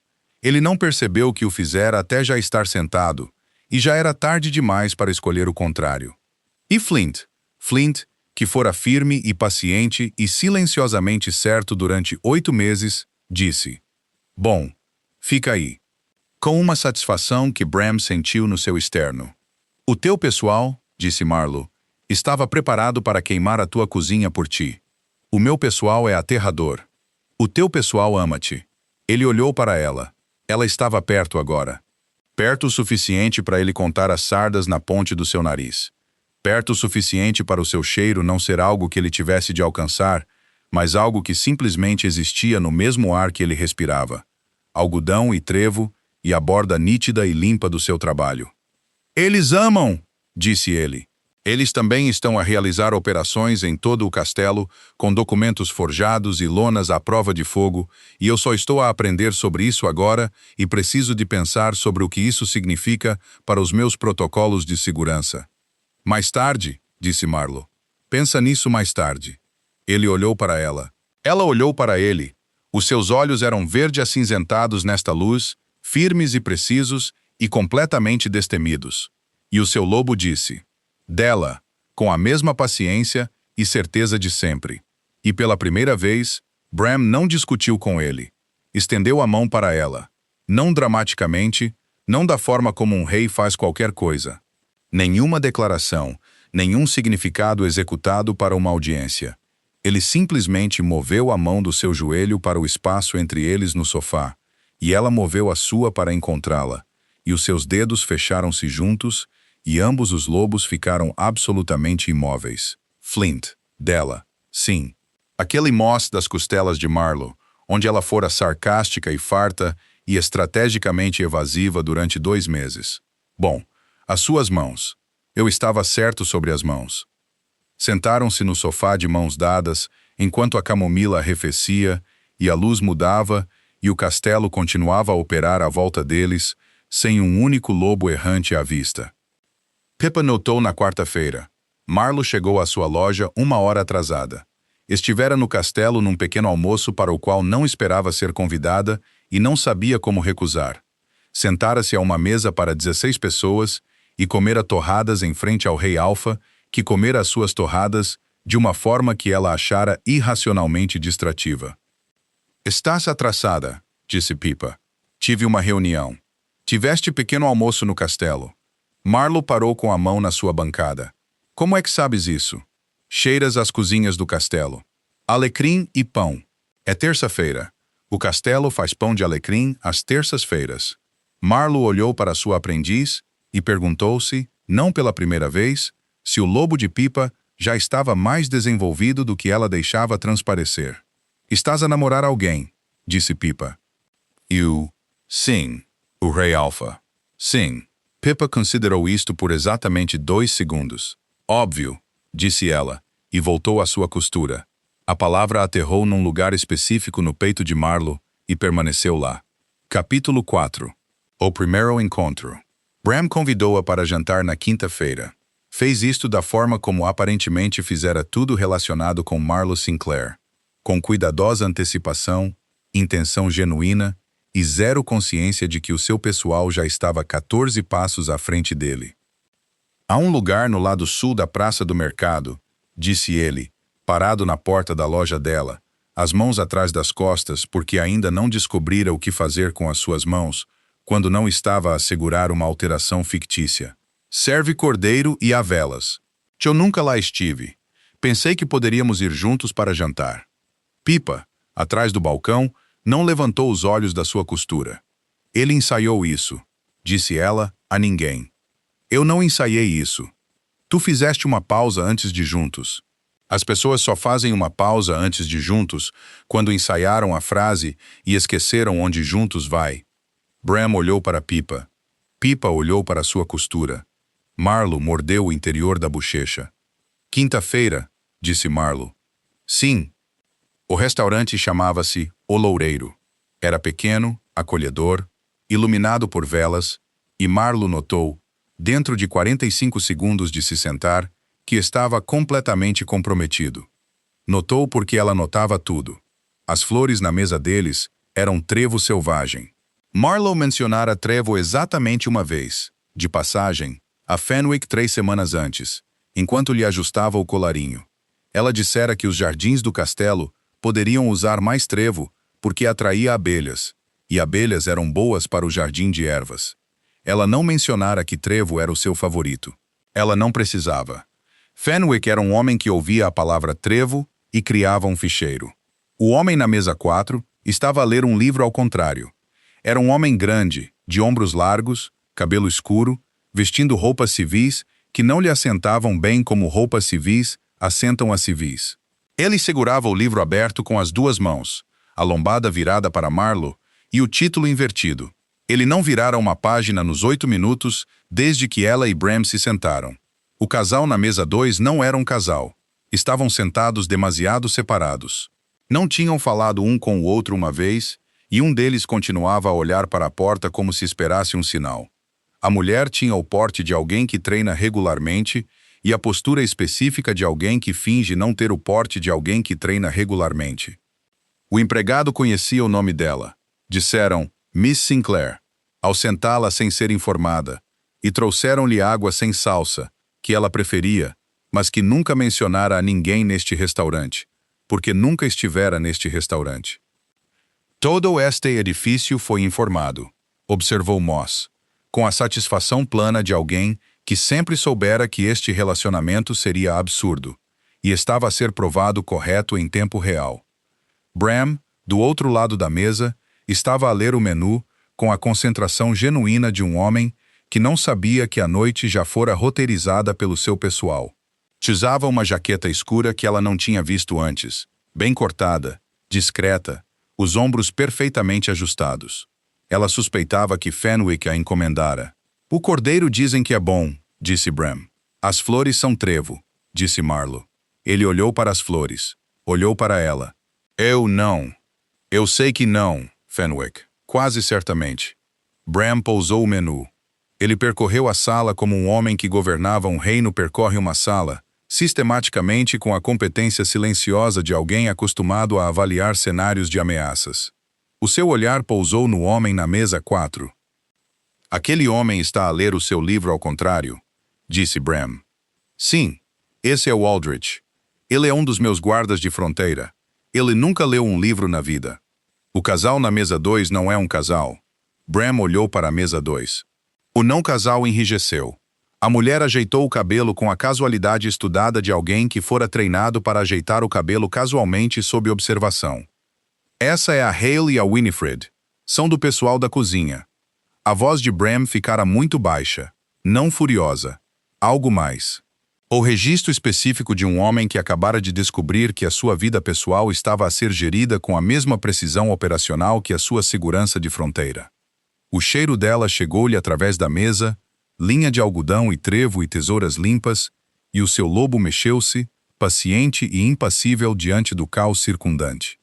Ele não percebeu que o fizera até já estar sentado, e já era tarde demais para escolher o contrário. E Flint? Flint, que fora firme e paciente e silenciosamente certo durante 8 meses, disse: Bom, fica aí. Com uma satisfação que Bram sentiu no seu externo. O teu pessoal, disse Marlo, estava preparado para queimar a tua cozinha por ti. O meu pessoal é aterrador. O teu pessoal ama-te. Ele olhou para ela. Ela estava perto agora. Perto o suficiente para ele contar as sardas na ponte do seu nariz. Perto o suficiente para o seu cheiro não ser algo que ele tivesse de alcançar, mas algo que simplesmente existia no mesmo ar que ele respirava. Algodão e trevo e a borda nítida e limpa do seu trabalho. Eles amam, disse ele. Eles também estão a realizar operações em todo o castelo, com documentos forjados e lonas à prova de fogo, e eu só estou a aprender sobre isso agora e preciso de pensar sobre o que isso significa para os meus protocolos de segurança. Mais tarde, disse Marlo. Pensa nisso mais tarde. Ele olhou para ela. Ela olhou para ele. Os seus olhos eram verde-acinzentados nesta luz, firmes e precisos e completamente destemidos. E o seu lobo disse, dela, com a mesma paciência e certeza de sempre. E pela primeira vez, Bram não discutiu com ele. Estendeu a mão para ela. Não dramaticamente, não da forma como um rei faz qualquer coisa. Nenhuma declaração, nenhum significado executado para uma audiência. Ele simplesmente moveu a mão do seu joelho para o espaço entre eles no sofá, e ela moveu a sua para encontrá-la, e os seus dedos fecharam-se juntos, e ambos os lobos ficaram absolutamente imóveis. Flint, dela, sim. Aquele moss das costelas de Marlo, onde ela fora sarcástica e farta e estrategicamente evasiva durante 2 meses. Bom, as suas mãos. Eu estava certo sobre as mãos. Sentaram-se no sofá de mãos dadas, enquanto a camomila arrefecia, e a luz mudava, e o castelo continuava a operar à volta deles, sem um único lobo errante à vista. Pippa notou na quarta-feira. Marlo chegou à sua loja 1 hora atrasada. Estivera no castelo num pequeno almoço para o qual não esperava ser convidada e não sabia como recusar. Sentara-se a uma mesa para 16 pessoas e comera torradas em frente ao rei Alfa, que comera as suas torradas de uma forma que ela achara irracionalmente distrativa. Estás atrasada, disse Pippa. Tive uma reunião. Tiveste pequeno almoço no castelo. Marlo parou com a mão na sua bancada. Como é que sabes isso? Cheiras as cozinhas do castelo. Alecrim e pão. É terça-feira. O castelo faz pão de alecrim às terças-feiras. Marlo olhou para sua aprendiz e perguntou-se, não pela primeira vez, se o lobo de Pippa já estava mais desenvolvido do que ela deixava transparecer. Estás a namorar alguém, disse Pippa. Sim, o rei Alfa. Sim. Pippa considerou isto por exatamente 2 segundos. Óbvio, disse ela, e voltou à sua costura. A palavra aterrou num lugar específico no peito de Marlo e permaneceu lá. Capítulo 4. O primeiro encontro. Bram convidou-a para jantar na quinta-feira. Fez isto da forma como aparentemente fizera tudo relacionado com Marlo Sinclair, com cuidadosa antecipação, intenção genuína e zero consciência de que o seu pessoal já estava 14 passos à frente dele. Há um lugar no lado sul da Praça do Mercado, disse ele, parado na porta da loja dela, as mãos atrás das costas porque ainda não descobrira o que fazer com as suas mãos, quando não estava a segurar uma alteração fictícia. Serve cordeiro e havelas. Eu nunca lá estive. Pensei que poderíamos ir juntos para jantar. Pippa, atrás do balcão, não levantou os olhos da sua costura. Ele ensaiou isso, disse ela a ninguém. Eu não ensaiei isso. Tu fizeste uma pausa antes de juntos. As pessoas só fazem uma pausa antes de juntos quando ensaiaram a frase e esqueceram onde juntos vai. Bram olhou para Pippa. Pippa olhou para sua costura. Marlo mordeu o interior da bochecha. Quinta-feira, disse Marlo. Sim. O restaurante chamava-se O Loureiro. Era pequeno, acolhedor, iluminado por velas, e Marlo notou, dentro de 45 segundos de se sentar, que estava completamente comprometido. Notou porque ela notava tudo. As flores na mesa deles eram trevo selvagem. Marlo mencionara trevo exatamente uma vez, de passagem, a Fenwick 3 semanas antes, enquanto lhe ajustava o colarinho. Ela dissera que os jardins do castelo poderiam usar mais trevo porque atraía abelhas, e abelhas eram boas para o jardim de ervas. Ela não mencionara que trevo era o seu favorito. Ela não precisava. Fenwick era um homem que ouvia a palavra trevo e criava um ficheiro. O homem na mesa 4 estava a ler um livro ao contrário. Era um homem grande, de ombros largos, cabelo escuro, vestindo roupas civis que não lhe assentavam bem como roupas civis assentam a civis. Ele segurava o livro aberto com as duas mãos, a lombada virada para Marlo e o título invertido. Ele não virara uma página nos 8 minutos desde que ela e Bram se sentaram. O casal na mesa 2 não era um casal. Estavam sentados demasiado separados. Não tinham falado um com o outro uma vez, e um deles continuava a olhar para a porta como se esperasse um sinal. A mulher tinha o porte de alguém que treina regularmente e a postura específica de alguém que finge não ter o porte de alguém que treina regularmente. O empregado conhecia o nome dela. Disseram Miss Sinclair, ao sentá-la sem ser informada, e trouxeram-lhe água sem salsa, que ela preferia, mas que nunca mencionara a ninguém neste restaurante, porque nunca estivera neste restaurante. Todo este edifício foi informado, observou Moss, com a satisfação plana de alguém que sempre soubera que este relacionamento seria absurdo, e estava a ser provado correto em tempo real. Bram, do outro lado da mesa, estava a ler o menu com a concentração genuína de um homem que não sabia que a noite já fora roteirizada pelo seu pessoal. Usava uma jaqueta escura que ela não tinha visto antes, bem cortada, discreta, os ombros perfeitamente ajustados. Ela suspeitava que Fenwick a encomendara. O cordeiro dizem que é bom, disse Bram. As flores são trevo, disse Marlo. Ele olhou para as flores. Olhou para ela. Eu não. Eu sei que não, Fenwick. Quase certamente. Bram pousou o menu. Ele percorreu a sala como um homem que governava um reino percorre uma sala, sistematicamente com a competência silenciosa de alguém acostumado a avaliar cenários de ameaças. O seu olhar pousou no homem na mesa 4. Aquele homem está a ler o seu livro ao contrário, disse Bram. Sim, esse é o Aldrich. Ele é um dos meus guardas de fronteira. Ele nunca leu um livro na vida. O casal na mesa 2 não é um casal. Bram olhou para a mesa 2. O não casal enrijeceu. A mulher ajeitou o cabelo com a casualidade estudada de alguém que fora treinado para ajeitar o cabelo casualmente sob observação. Essa é a Hale e a Winifred. São do pessoal da cozinha. A voz de Bram ficara muito baixa, não furiosa. Algo mais. O registro específico de um homem que acabara de descobrir que a sua vida pessoal estava a ser gerida com a mesma precisão operacional que a sua segurança de fronteira. O cheiro dela chegou-lhe através da mesa, linha de algodão e trevo e tesouras limpas, e o seu lobo mexeu-se, paciente e impassível diante do caos circundante.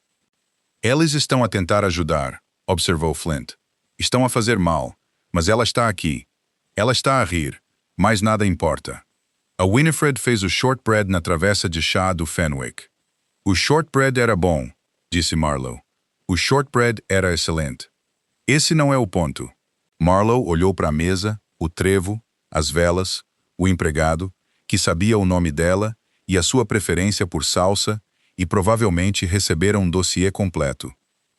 Eles estão a tentar ajudar, observou Flint. Estão a fazer mal, mas ela está aqui. Ela está a rir, mas nada importa. A Winifred fez o shortbread na travessa de chá do Fenwick. O shortbread era bom, disse Marlo. O shortbread era excelente. Esse não é o ponto. Marlo olhou para a mesa, o trevo, as velas, o empregado, que sabia o nome dela e a sua preferência por salsa, e provavelmente receberam um dossiê completo.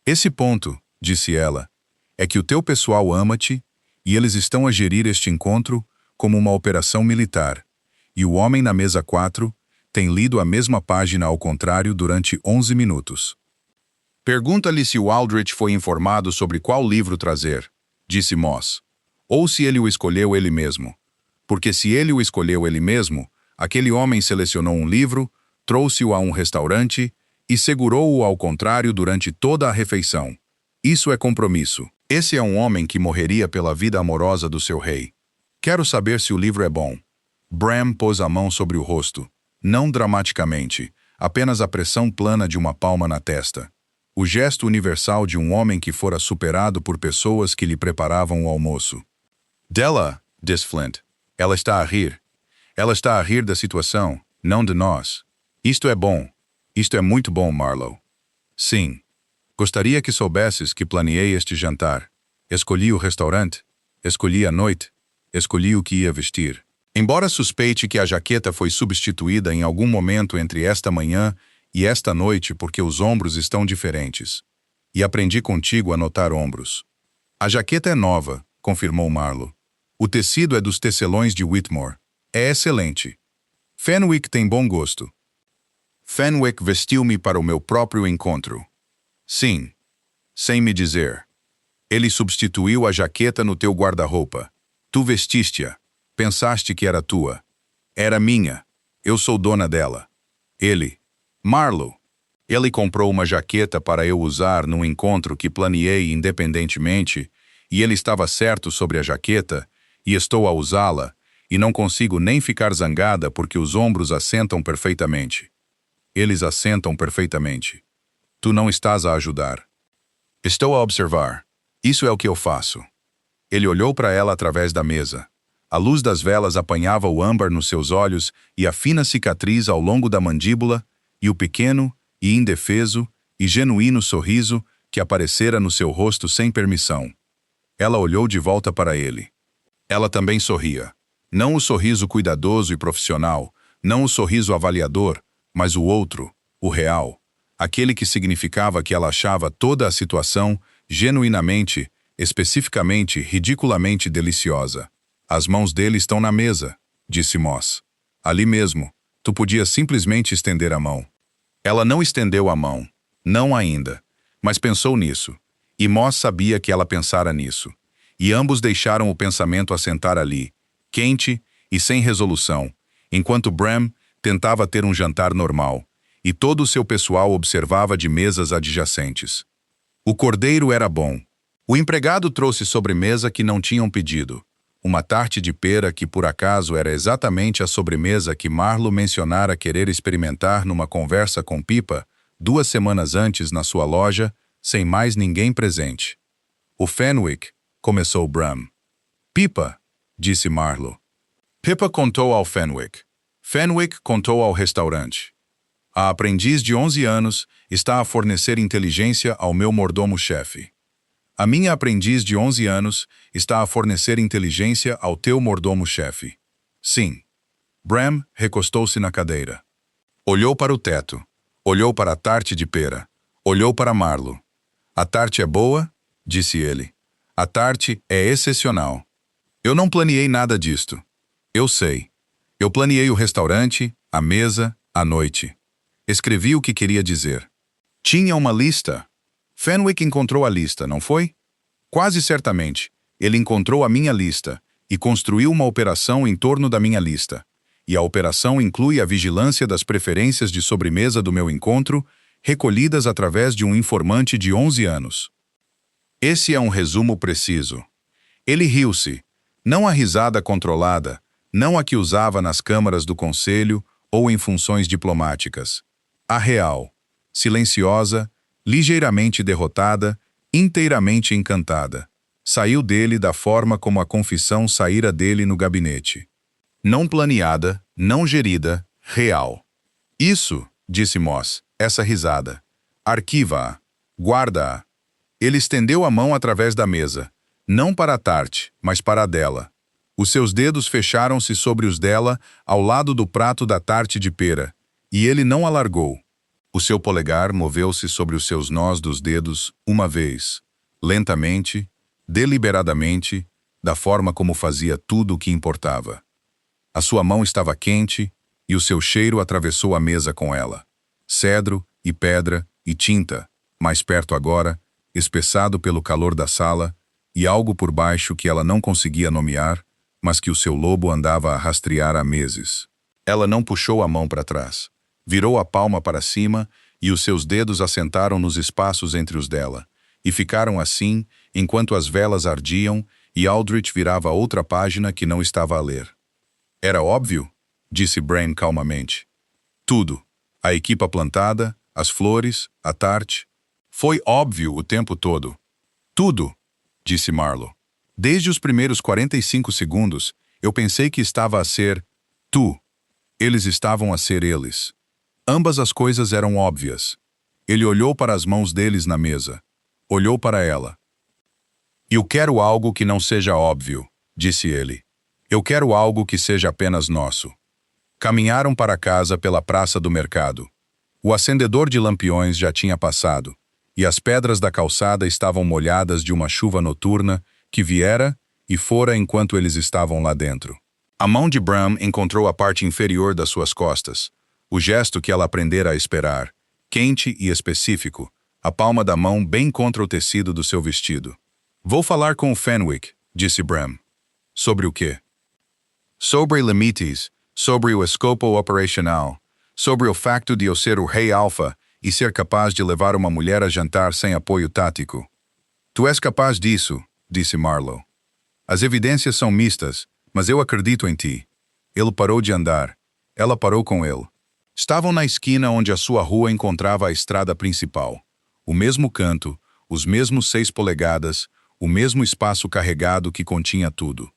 Esse ponto, disse ela, é que o teu pessoal ama-te e eles estão a gerir este encontro como uma operação militar, e o homem na mesa 4 tem lido a mesma página ao contrário durante 11 minutos. Pergunta-lhe se o Aldrich foi informado sobre qual livro trazer, disse Moss, ou se ele o escolheu ele mesmo. Porque se ele o escolheu ele mesmo, aquele homem selecionou um livro, trouxe-o a um restaurante e segurou-o ao contrário durante toda a refeição. Isso é compromisso. Esse é um homem que morreria pela vida amorosa do seu rei. Quero saber se o livro é bom. Bram pôs a mão sobre o rosto, não dramaticamente, apenas a pressão plana de uma palma na testa. O gesto universal de um homem que fora superado por pessoas que lhe preparavam o almoço. Dela, disse Flint. Ela está a rir. Ela está a rir da situação, não de nós. Isto é bom. Isto é muito bom, Marlo. Sim. Gostaria que soubesses que planeei este jantar. Escolhi o restaurante. Escolhi a noite. Escolhi o que ia vestir. Embora suspeite que a jaqueta foi substituída em algum momento entre esta manhã e esta noite porque os ombros estão diferentes. E aprendi contigo a notar ombros. A jaqueta é nova, confirmou Marlo. O tecido é dos tecelões de Whitmore. É excelente. Fenwick tem bom gosto. Fenwick vestiu-me para o meu próprio encontro. Sim. Sem me dizer. Ele substituiu a jaqueta no teu guarda-roupa. Tu vestiste-a. Pensaste que era tua. Era minha. Eu sou dona dela. Ele. Marlo. Ele comprou uma jaqueta para eu usar num encontro que planeei independentemente, e ele estava certo sobre a jaqueta, e estou a usá-la, e não consigo nem ficar zangada porque os ombros assentam perfeitamente. Eles assentam perfeitamente. Tu não estás a ajudar. Estou a observar. Isso é o que eu faço. Ele olhou para ela através da mesa. A luz das velas apanhava o âmbar nos seus olhos e a fina cicatriz ao longo da mandíbula, e o pequeno, e indefeso, e genuíno sorriso que aparecera no seu rosto sem permissão. Ela olhou de volta para ele. Ela também sorria. Não o sorriso cuidadoso e profissional, não o sorriso avaliador, mas o outro, o real. Aquele que significava que ela achava toda a situação genuinamente, especificamente, ridiculamente deliciosa. As mãos dele estão na mesa, disse Moss. Ali mesmo, tu podias simplesmente estender a mão. Ela não estendeu a mão, não ainda, mas pensou nisso, e Moss sabia que ela pensara nisso, e ambos deixaram o pensamento assentar ali, quente e sem resolução, enquanto Bram tentava ter um jantar normal, e todo o seu pessoal observava de mesas adjacentes. O cordeiro era bom. O empregado trouxe sobremesa que não tinham pedido. Uma tarte de pera que por acaso era exatamente a sobremesa que Marlo mencionara querer experimentar numa conversa com Pippa 2 semanas antes na sua loja, sem mais ninguém presente. O Fenwick, começou Bram. Pippa, disse Marlo. Pippa contou ao Fenwick. Fenwick contou ao restaurante. A aprendiz de 11 anos está a fornecer inteligência ao meu mordomo-chefe. A minha aprendiz de 11 anos está a fornecer inteligência ao teu mordomo-chefe. Sim. Bram recostou-se na cadeira. Olhou para o teto. Olhou para a tarte de pera. Olhou para Marlo. A tarte é boa? Disse ele. A tarte é excepcional. Eu não planeei nada disto. Eu sei. Eu planeei o restaurante, a mesa, a noite. Escrevi o que queria dizer. Tinha uma lista. Fenwick encontrou a lista, não foi? Quase certamente, ele encontrou a minha lista e construiu uma operação em torno da minha lista. E a operação inclui a vigilância das preferências de sobremesa do meu encontro, recolhidas através de um informante de 11 anos. Esse é um resumo preciso. Ele riu-se, não a risada controlada, não a que usava nas câmaras do conselho ou em funções diplomáticas. A real, silenciosa, ligeiramente derrotada, inteiramente encantada. Saiu dele da forma como a confissão saíra dele no gabinete. Não planeada, não gerida, real. Isso, disse Moss, essa risada. Arquiva-a. Guarda-a. Ele estendeu a mão através da mesa, não para a tarte, mas para a dela. Os seus dedos fecharam-se sobre os dela ao lado do prato da tarte de pera, e ele não a largou. O seu polegar moveu-se sobre os seus nós dos dedos uma vez, lentamente, deliberadamente, da forma como fazia tudo o que importava. A sua mão estava quente e o seu cheiro atravessou a mesa com ela. Cedro e pedra e tinta, mais perto agora, espessado pelo calor da sala, e algo por baixo que ela não conseguia nomear, mas que o seu lobo andava a rastrear há meses. Ela não puxou a mão para trás. Virou a palma para cima e os seus dedos assentaram nos espaços entre os dela, e ficaram assim enquanto as velas ardiam e Aldrich virava outra página que não estava a ler. Era óbvio? Disse Bram calmamente. Tudo. A equipa plantada, as flores, a tarte. Foi óbvio o tempo todo. Tudo, disse Marlo. Desde os primeiros 45 segundos, eu pensei que estava a ser tu. Eles estavam a ser eles. Ambas as coisas eram óbvias. Ele olhou para as mãos deles na mesa. Olhou para ela. Eu quero algo que não seja óbvio, disse ele. Eu quero algo que seja apenas nosso. Caminharam para casa pela praça do mercado. O acendedor de lampiões já tinha passado, e as pedras da calçada estavam molhadas de uma chuva noturna que viera e fora enquanto eles estavam lá dentro. A mão de Bram encontrou a parte inferior das suas costas, o gesto que ela aprendera a esperar, quente e específico, a palma da mão bem contra o tecido do seu vestido. Vou falar com o Fenwick, disse Bram. Sobre o quê? Sobre limites, sobre o escopo operacional, sobre o facto de eu ser o rei alfa e ser capaz de levar uma mulher a jantar sem apoio tático. Tu és capaz disso, disse Marlowe. As evidências são mistas, mas eu acredito em ti. Ele parou de andar. Ela parou com ele. Estavam na esquina onde a sua rua encontrava a estrada principal. O mesmo canto, os mesmos 6 polegadas, o mesmo espaço carregado que continha tudo.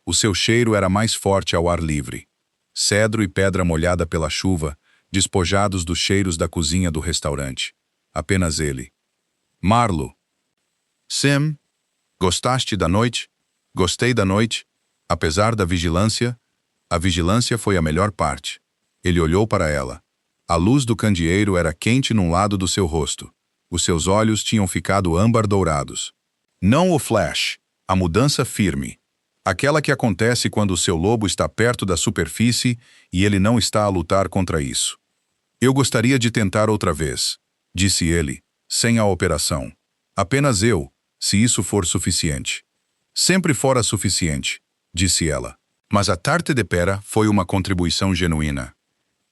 O seu cheiro era mais forte ao ar livre. Cedro e pedra molhada pela chuva, despojados dos cheiros da cozinha do restaurante. Apenas ele. Marlowe. Sim. Gostaste da noite? Gostei da noite. Apesar da vigilância, a vigilância foi a melhor parte. Ele olhou para ela. A luz do candeeiro era quente num lado do seu rosto. Os seus olhos tinham ficado âmbar-dourados. Não o flash, a mudança firme. Aquela que acontece quando o seu lobo está perto da superfície e ele não está a lutar contra isso. Eu gostaria de tentar outra vez, disse ele, sem a operação. Apenas eu, se isso for suficiente. Sempre fora suficiente, disse ela. Mas a tarte de pera foi uma contribuição genuína.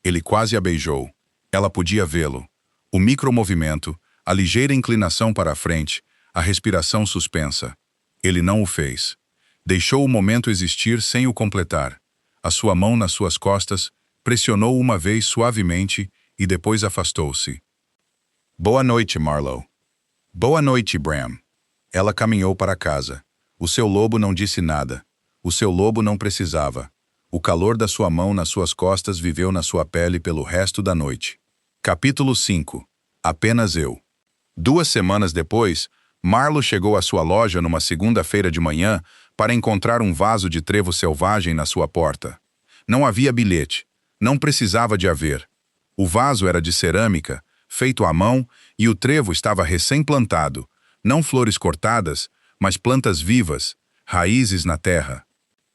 Ele quase a beijou. Ela podia vê-lo. O micromovimento, a ligeira inclinação para a frente, a respiração suspensa. Ele não o fez. Deixou o momento existir sem o completar. A sua mão nas suas costas, pressionou uma vez suavemente e depois afastou-se. Boa noite, Marlowe. Boa noite, Bram. Ela caminhou para casa. O seu lobo não disse nada. O seu lobo não precisava. O calor da sua mão nas suas costas viveu na sua pele pelo resto da noite. Capítulo 5. Apenas eu. 2 semanas depois, Marlowe chegou à sua loja numa segunda-feira de manhã para encontrar um vaso de trevo selvagem na sua porta. Não havia bilhete. Não precisava de haver. O vaso era de cerâmica, feito à mão, e o trevo estava recém-plantado. Não flores cortadas, mas plantas vivas, raízes na terra.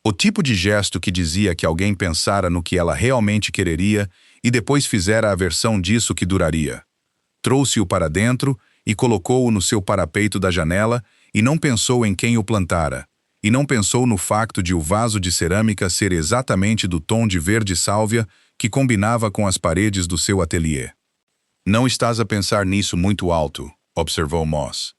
O tipo de gesto que dizia que alguém pensara no que ela realmente quereria e depois fizera a versão disso que duraria. Trouxe-o para dentro e colocou-o no seu parapeito da janela e não pensou em quem o plantara. E não pensou no facto de o vaso de cerâmica ser exatamente do tom de verde sálvia que combinava com as paredes do seu ateliê. Não estás a pensar nisso muito alto, observou Moss.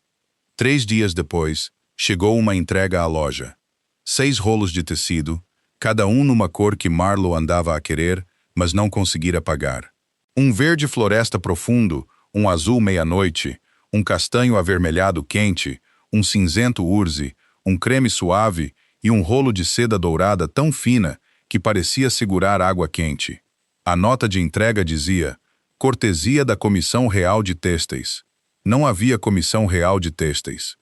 3 dias depois, chegou uma entrega à loja. 6 rolos de tecido, cada um numa cor que Marlowe andava a querer, mas não conseguira pagar. Um verde floresta profundo, um azul meia-noite, um castanho avermelhado quente, um cinzento urze, um creme suave e um rolo de seda dourada tão fina que parecia segurar água quente. A nota de entrega dizia: cortesia da Comissão Real de Têxteis. Não havia Comissão Real de Têxteis.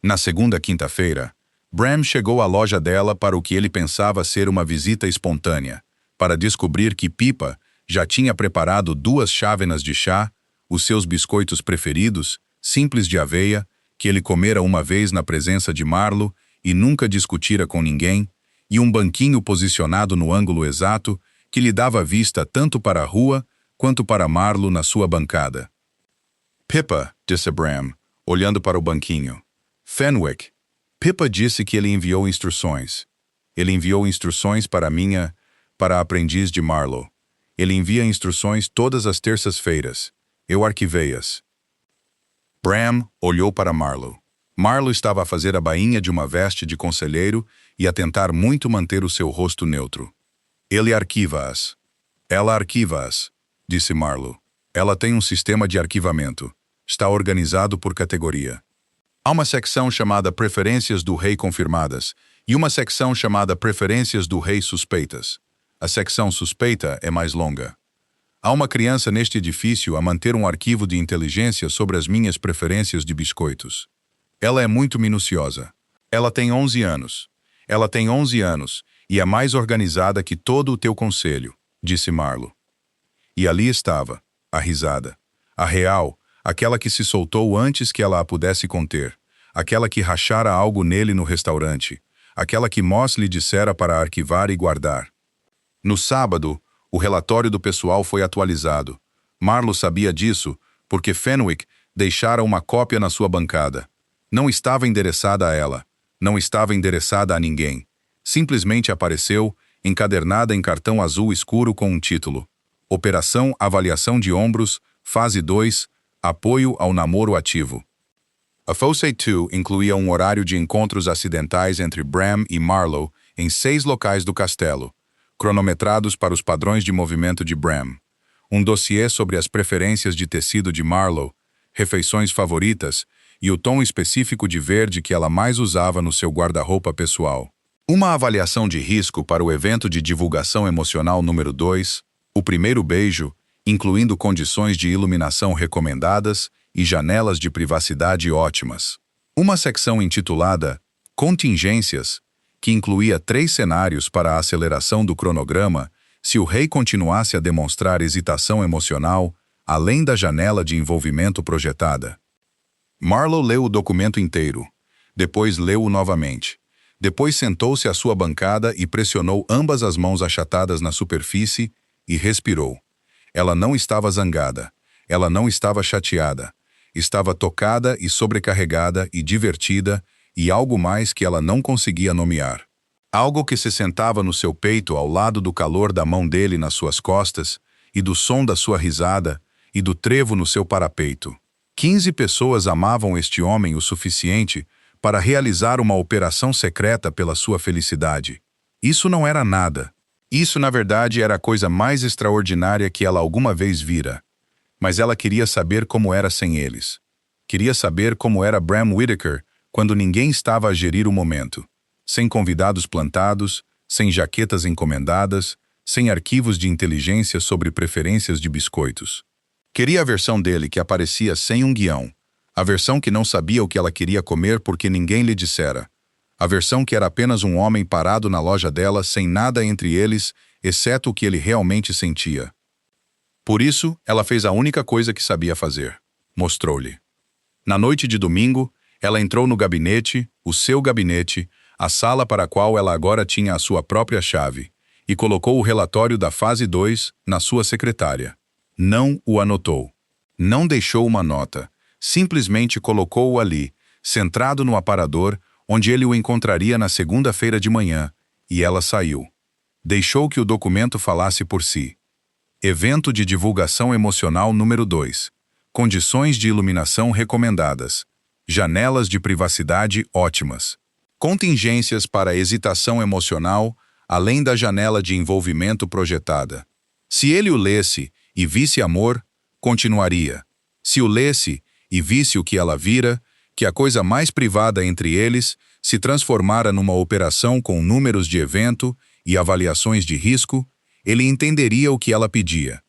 Na segunda quinta-feira, Bram chegou à loja dela para o que ele pensava ser uma visita espontânea, para descobrir que Pippa já tinha preparado 2 chávenas de chá, os seus biscoitos preferidos, simples de aveia, que ele comera uma vez na presença de Marlowe e nunca discutira com ninguém, e um banquinho posicionado no ângulo exato que lhe dava vista tanto para a rua quanto para Marlowe na sua bancada. Pippa, disse Bram, olhando para o banquinho. Fenwick. Pippa disse que ele enviou instruções. Ele enviou instruções para a aprendiz de Marlowe. Ele envia instruções todas as terças-feiras. Eu arquivei-as. Bram olhou para Marlowe. Marlowe estava a fazer a bainha de uma veste de conselheiro e a tentar muito manter o seu rosto neutro. Ele arquiva-as. Ela arquiva-as, disse Marlowe. Ela tem um sistema de arquivamento. Está organizado por categoria. Há uma secção chamada Preferências do Rei Confirmadas e uma secção chamada Preferências do Rei Suspeitas. A secção suspeita é mais longa. Há uma criança neste edifício a manter um arquivo de inteligência sobre as minhas preferências de biscoitos. Ela é muito minuciosa. Ela tem 11 anos. Ela tem 11 anos e é mais organizada que todo o teu conselho, disse Marlowe. E ali estava, a risada. A real, aquela que se soltou antes que ela a pudesse conter. Aquela que rachara algo nele no restaurante. Aquela que Moss lhe dissera para arquivar e guardar. No sábado, o relatório do pessoal foi atualizado. Marlowe sabia disso porque Fenwick deixara uma cópia na sua bancada. Não estava endereçada a ela. Não estava endereçada a ninguém. Simplesmente apareceu, encadernada em cartão azul escuro com um título: Operação Avaliação de Ombros, Fase 2, Apoio ao Namoro Ativo. A Fose 2 incluía um horário de encontros acidentais entre Bram e Marlowe em 6 locais do castelo, cronometrados para os padrões de movimento de Bram, um dossiê sobre as preferências de tecido de Marlowe, refeições favoritas e o tom específico de verde que ela mais usava no seu guarda-roupa pessoal. Uma avaliação de risco para o evento de divulgação emocional número 2, o primeiro beijo, incluindo condições de iluminação recomendadas e janelas de privacidade ótimas. Uma secção intitulada Contingências, que incluía 3 cenários para a aceleração do cronograma se o rei continuasse a demonstrar hesitação emocional, além da janela de envolvimento projetada. Marlowe leu o documento inteiro. Depois leu-o novamente. Depois sentou-se à sua bancada e pressionou ambas as mãos achatadas na superfície e respirou. Ela não estava zangada. Ela não estava chateada. Estava tocada e sobrecarregada e divertida e algo mais que ela não conseguia nomear. Algo que se sentava no seu peito ao lado do calor da mão dele nas suas costas e do som da sua risada e do trevo no seu parapeito. 15 pessoas amavam este homem o suficiente para realizar uma operação secreta pela sua felicidade. Isso não era nada. Isso, na verdade, era a coisa mais extraordinária que ela alguma vez vira. Mas ela queria saber como era sem eles. Queria saber como era Bram Whittaker quando ninguém estava a gerir o momento. Sem convidados plantados, sem jaquetas encomendadas, sem arquivos de inteligência sobre preferências de biscoitos. Queria a versão dele que aparecia sem um guião. A versão que não sabia o que ela queria comer porque ninguém lhe dissera. A versão que era apenas um homem parado na loja dela sem nada entre eles, exceto o que ele realmente sentia. Por isso, ela fez a única coisa que sabia fazer. Mostrou-lhe. Na noite de domingo, ela entrou no gabinete, o seu gabinete, a sala para a qual ela agora tinha a sua própria chave, e colocou o relatório da fase 2 na sua secretária. Não o anotou. Não deixou uma nota. Simplesmente colocou-o ali, centrado no aparador, onde ele o encontraria na segunda-feira de manhã, e ela saiu. Deixou que o documento falasse por si. Evento de divulgação emocional número 2. Condições de iluminação recomendadas. Janelas de privacidade ótimas. Contingências para hesitação emocional, além da janela de envolvimento projetada. Se ele o lesse e visse amor, continuaria. Se o lesse e visse o que ela vira, que a coisa mais privada entre eles se transformara numa operação com números de evento e avaliações de risco, ele entenderia o que ela pedia.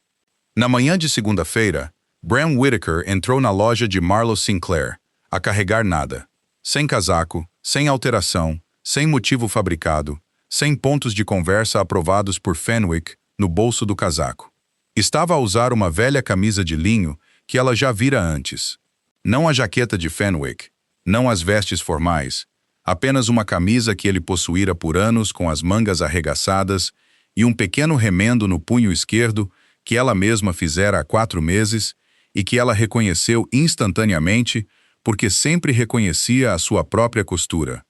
Na manhã de segunda-feira, Bram Whittaker entrou na loja de Marlowe Sinclair, a carregar nada. Sem casaco, sem alteração, sem motivo fabricado, sem pontos de conversa aprovados por Fenwick no bolso do casaco. Estava a usar uma velha camisa de linho que ela já vira antes. Não a jaqueta de Fenwick, não as vestes formais, apenas uma camisa que ele possuíra por anos com as mangas arregaçadas e um pequeno remendo no punho esquerdo que ela mesma fizera há 4 meses e que ela reconheceu instantaneamente porque sempre reconhecia a sua própria costura.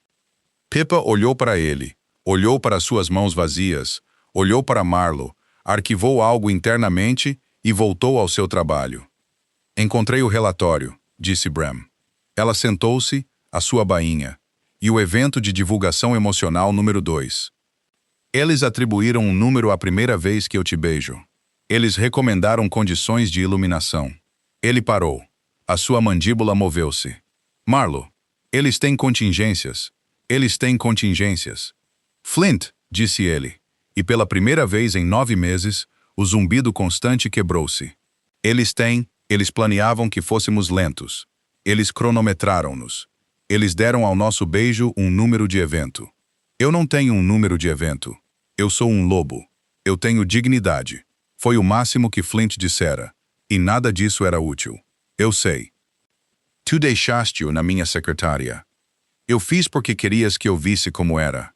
Pippa olhou para ele, olhou para suas mãos vazias, olhou para Marlowe, arquivou algo internamente e voltou ao seu trabalho. Encontrei o relatório, disse Bram. Ela sentou-se, a sua bainha, e o evento de divulgação emocional número 2. Eles atribuíram um número à primeira vez que eu te beijo. Eles recomendaram condições de iluminação. Ele parou. A sua mandíbula moveu-se. Marlowe, eles têm contingências. Eles têm contingências. Flint, disse ele. E pela primeira vez em 9 meses, o zumbido constante quebrou-se. Eles planeavam que fôssemos lentos. Eles cronometraram-nos. Eles deram ao nosso beijo um número de evento. Eu não tenho um número de evento. Eu sou um lobo. Eu tenho dignidade. Foi o máximo que Flint dissera. E nada disso era útil. Eu sei. Tu deixaste-o na minha secretária. Eu fiz porque querias que eu visse como era.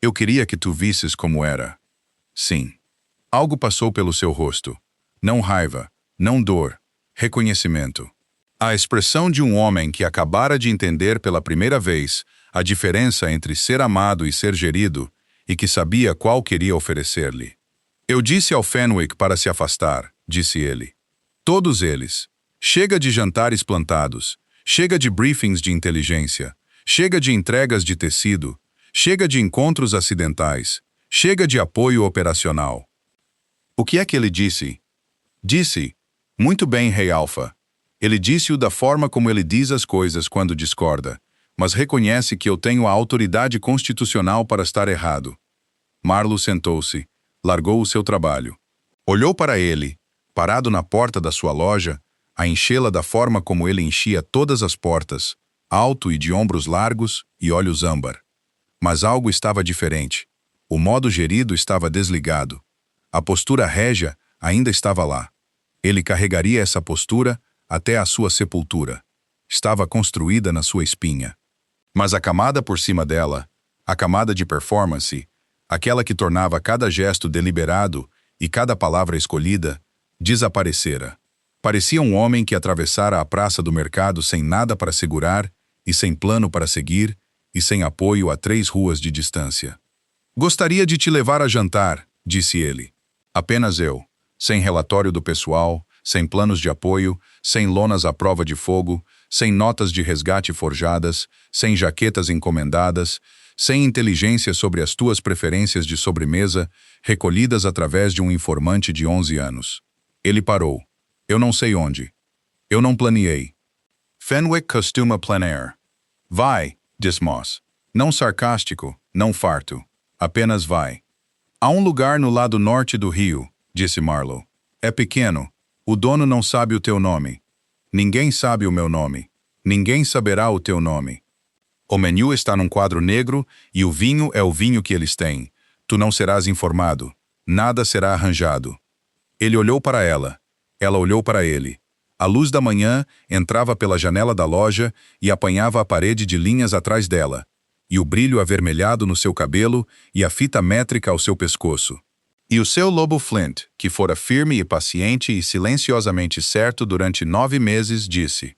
Eu queria que tu visses como era. Sim. Algo passou pelo seu rosto. Não raiva, não dor, reconhecimento. A expressão de um homem que acabara de entender pela primeira vez a diferença entre ser amado e ser gerido, e que sabia qual queria oferecer-lhe. Eu disse ao Fenwick para se afastar, disse ele. Todos eles. Chega de jantares plantados, chega de briefings de inteligência, chega de entregas de tecido, chega de encontros acidentais, chega de apoio operacional. O que é que ele disse? Disse, muito bem, Rei Alpha. Ele disse-o da forma como ele diz as coisas quando discorda, mas reconhece que eu tenho a autoridade constitucional para estar errado. Marlo sentou-se, largou o seu trabalho. Olhou para ele, parado na porta da sua loja, a enchê-la da forma como ele enchia todas as portas, alto e de ombros largos e olhos âmbar. Mas algo estava diferente. O modo gerido estava desligado. A postura régia ainda estava lá. Ele carregaria essa postura até a sua sepultura. Estava construída na sua espinha. Mas a camada por cima dela, a camada de performance, aquela que tornava cada gesto deliberado e cada palavra escolhida, desaparecera. Parecia um homem que atravessara a praça do mercado sem nada para segurar e sem plano para seguir e sem apoio a 3 ruas de distância. Gostaria de te levar a jantar, disse ele. Apenas eu, sem relatório do pessoal, sem planos de apoio, sem lonas à prova de fogo, sem notas de resgate forjadas, sem jaquetas encomendadas, sem inteligência sobre as tuas preferências de sobremesa, recolhidas através de um informante de 11 anos. Ele parou. Eu não sei onde. Eu não planeei. Fenwick costuma planear. Vai, disse Moss. Não sarcástico, não farto. Apenas vai. Há um lugar no lado norte do rio, disse Marlowe. É pequeno. O dono não sabe o teu nome. Ninguém sabe o meu nome. Ninguém saberá o teu nome. O menu está num quadro negro e o vinho é o vinho que eles têm. Tu não serás informado. Nada será arranjado. Ele olhou para ela. Ela olhou para ele. A luz da manhã entrava pela janela da loja e apanhava a parede de linhas atrás dela, e o brilho avermelhado no seu cabelo e a fita métrica ao seu pescoço. E o seu lobo Flint, que fora firme e paciente e silenciosamente certo durante 9 meses, disse: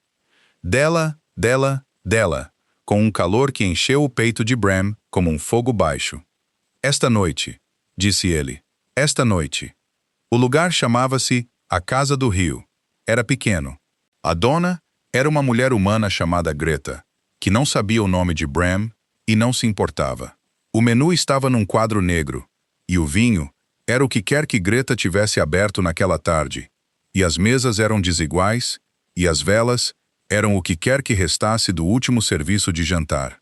Dela, dela, dela, com um calor que encheu o peito de Bram como um fogo baixo. Esta noite, disse ele, esta noite. O lugar chamava-se A Casa do Rio. Era pequeno. A dona era uma mulher humana chamada Greta, que não sabia o nome de Bram e não se importava. O menu estava num quadro negro, e o vinho era o que quer que Greta tivesse aberto naquela tarde, e as mesas eram desiguais, e as velas eram o que quer que restasse do último serviço de jantar.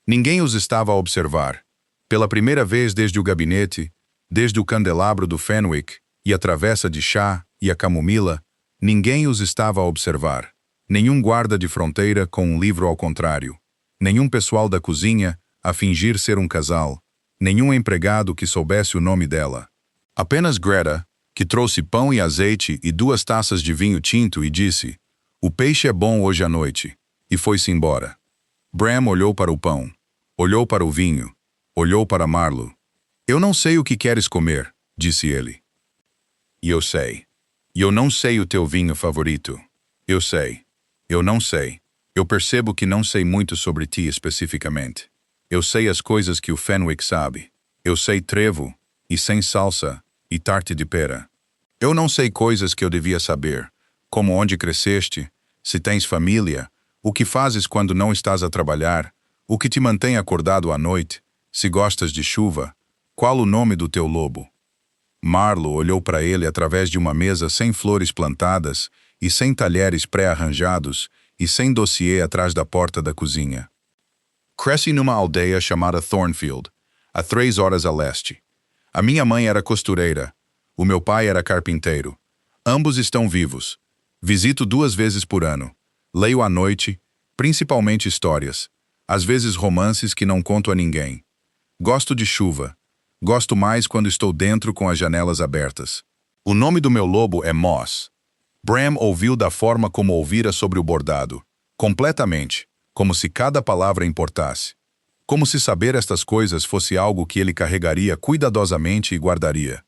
Ninguém os estava a observar. Pela primeira vez desde o gabinete, desde o candelabro do Fenwick, e a travessa de chá e a camomila, ninguém os estava a observar. Nenhum guarda de fronteira com um livro ao contrário. Nenhum pessoal da cozinha a fingir ser um casal. Nenhum empregado que soubesse o nome dela. Apenas Greta, que trouxe pão e azeite e 2 taças de vinho tinto e disse: "O peixe é bom hoje à noite", e foi-se embora. Bram olhou para o pão, olhou para o vinho, olhou para Marlo. "Eu não sei o que queres comer", disse ele. "E eu sei. E eu não sei o teu vinho favorito. Eu sei. Eu não sei. Eu percebo que não sei muito sobre ti especificamente. Eu sei as coisas que o Fenwick sabe. Eu sei trevo, e sem salsa, e tarte de pera. Eu não sei coisas que eu devia saber, como onde cresceste, se tens família, o que fazes quando não estás a trabalhar, o que te mantém acordado à noite, se gostas de chuva, qual o nome do teu lobo." Marlo olhou para ele através de uma mesa sem flores plantadas e sem talheres pré-arranjados e sem dossiê atrás da porta da cozinha. Cresci numa aldeia chamada Thornfield, a 3 horas a leste. A minha mãe era costureira. O meu pai era carpinteiro. Ambos estão vivos. Visito 2 vezes por ano. Leio à noite, principalmente histórias. Às vezes romances que não conto a ninguém. Gosto de chuva. Gosto mais quando estou dentro com as janelas abertas. O nome do meu lobo é Moss. Bram ouviu da forma como ouvira sobre o bordado. Completamente. Como se cada palavra importasse. Como se saber estas coisas fosse algo que ele carregaria cuidadosamente e guardaria.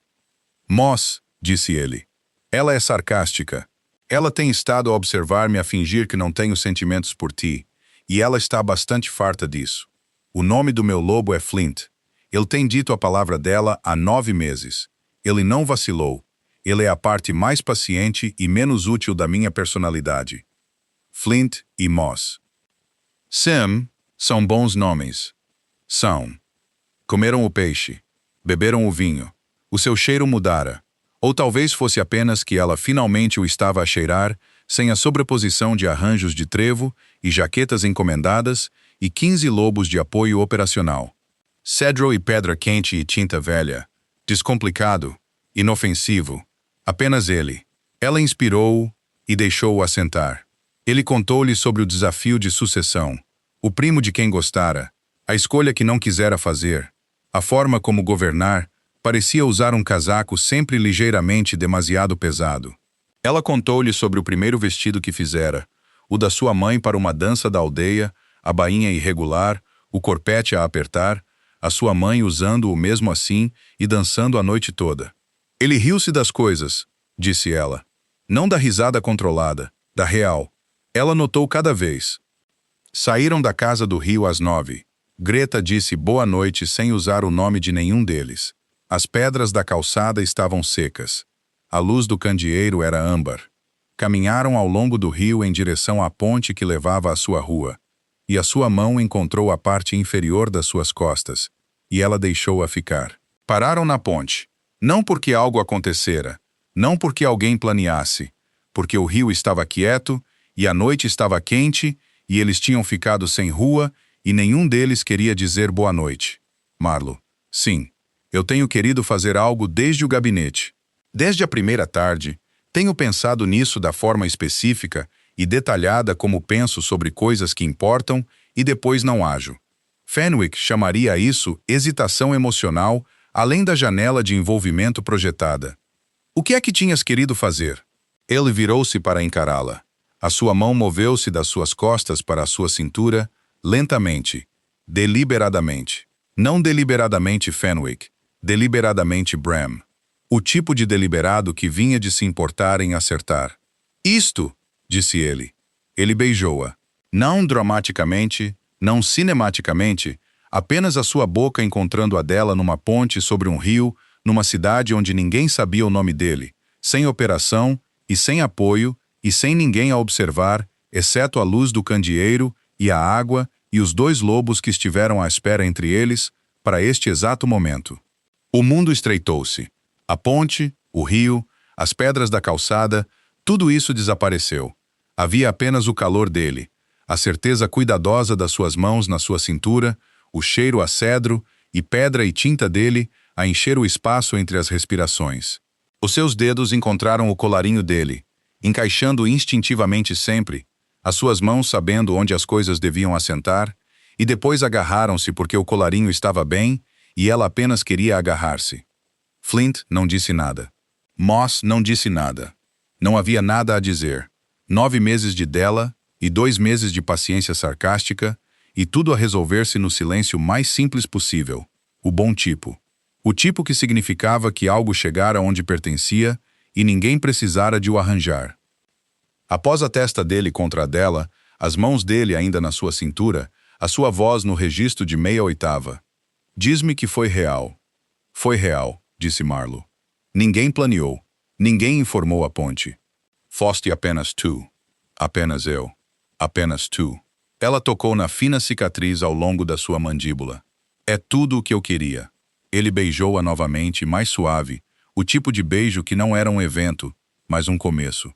"Moss", disse ele. "Ela é sarcástica. Ela tem estado a observar-me a fingir que não tenho sentimentos por ti, e ela está bastante farta disso. O nome do meu lobo é Flint. Ele tem dito a palavra dela há 9 meses. Ele não vacilou. Ele é a parte mais paciente e menos útil da minha personalidade. Flint e Moss. Sam são bons nomes. São. Comeram o peixe. Beberam o vinho. O seu cheiro mudara. Ou talvez fosse apenas que ela finalmente o estava a cheirar, sem a sobreposição de arranjos de trevo e jaquetas encomendadas e 15 lobos de apoio operacional. Cedro e pedra quente e tinta velha. Descomplicado. Inofensivo. Apenas ele. Ela inspirou-o e deixou-o assentar. Ele contou-lhe sobre o desafio de sucessão, o primo de quem gostara, a escolha que não quisera fazer, a forma como governar, parecia usar um casaco sempre ligeiramente demasiado pesado. Ela contou-lhe sobre o primeiro vestido que fizera, o da sua mãe para uma dança da aldeia, a bainha irregular, o corpete a apertar, a sua mãe usando-o mesmo assim e dançando a noite toda. Ele riu-se das coisas, disse ela. Não da risada controlada, da real. Ela notou cada vez. Saíram da casa do rio às 9. Greta disse boa noite sem usar o nome de nenhum deles. As pedras da calçada estavam secas. A luz do candeeiro era âmbar. Caminharam ao longo do rio em direção à ponte que levava à sua rua. E a sua mão encontrou a parte inferior das suas costas, e ela deixou-a ficar. Pararam na ponte. Não porque algo acontecera, não porque alguém planeasse, porque o rio estava quieto, e a noite estava quente, e eles tinham ficado sem rua, e nenhum deles queria dizer boa noite. Marlo: sim, eu tenho querido fazer algo desde o gabinete. Desde a primeira tarde, tenho pensado nisso da forma específica e detalhada como penso sobre coisas que importam e depois não ajo. Fenwick chamaria isso hesitação emocional, além da janela de envolvimento projetada. O que é que tinhas querido fazer? Ele virou-se para encará-la. A sua mão moveu-se das suas costas para a sua cintura, lentamente, deliberadamente. Não deliberadamente Fenwick, deliberadamente Bram. O tipo de deliberado que vinha de se importar em acertar. Isto, disse ele. Ele beijou-a. Não dramaticamente, não cinematicamente, apenas a sua boca encontrando a dela numa ponte sobre um rio, numa cidade onde ninguém sabia o nome dele, sem operação e sem apoio e sem ninguém a observar, exceto a luz do candeeiro e a água e os 2 lobos que estiveram à espera entre eles, para este exato momento. O mundo estreitou-se. A ponte, o rio, as pedras da calçada, tudo isso desapareceu. Havia apenas o calor dele, a certeza cuidadosa das suas mãos na sua cintura, o cheiro a cedro e pedra e tinta dele a encher o espaço entre as respirações. Os seus dedos encontraram o colarinho dele, encaixando instintivamente sempre, as suas mãos sabendo onde as coisas deviam assentar, e depois agarraram-se porque o colarinho estava bem e ela apenas queria agarrar-se. Flint não disse nada. Moss não disse nada. Não havia nada a dizer. 9 meses de dela e 2 meses de paciência sarcástica, e tudo a resolver-se no silêncio mais simples possível. O bom tipo. O tipo que significava que algo chegara onde pertencia e ninguém precisara de o arranjar. Após a testa dele contra a dela, as mãos dele ainda na sua cintura, a sua voz no registro de meia oitava. Diz-me que foi real. Foi real, disse Marlo. Ninguém planeou. Ninguém informou a ponte. Foste apenas tu. Apenas eu. Apenas tu. Ela tocou na fina cicatriz ao longo da sua mandíbula. É tudo o que eu queria. Ele beijou-a novamente, mais suave, o tipo de beijo que não era um evento, mas um começo.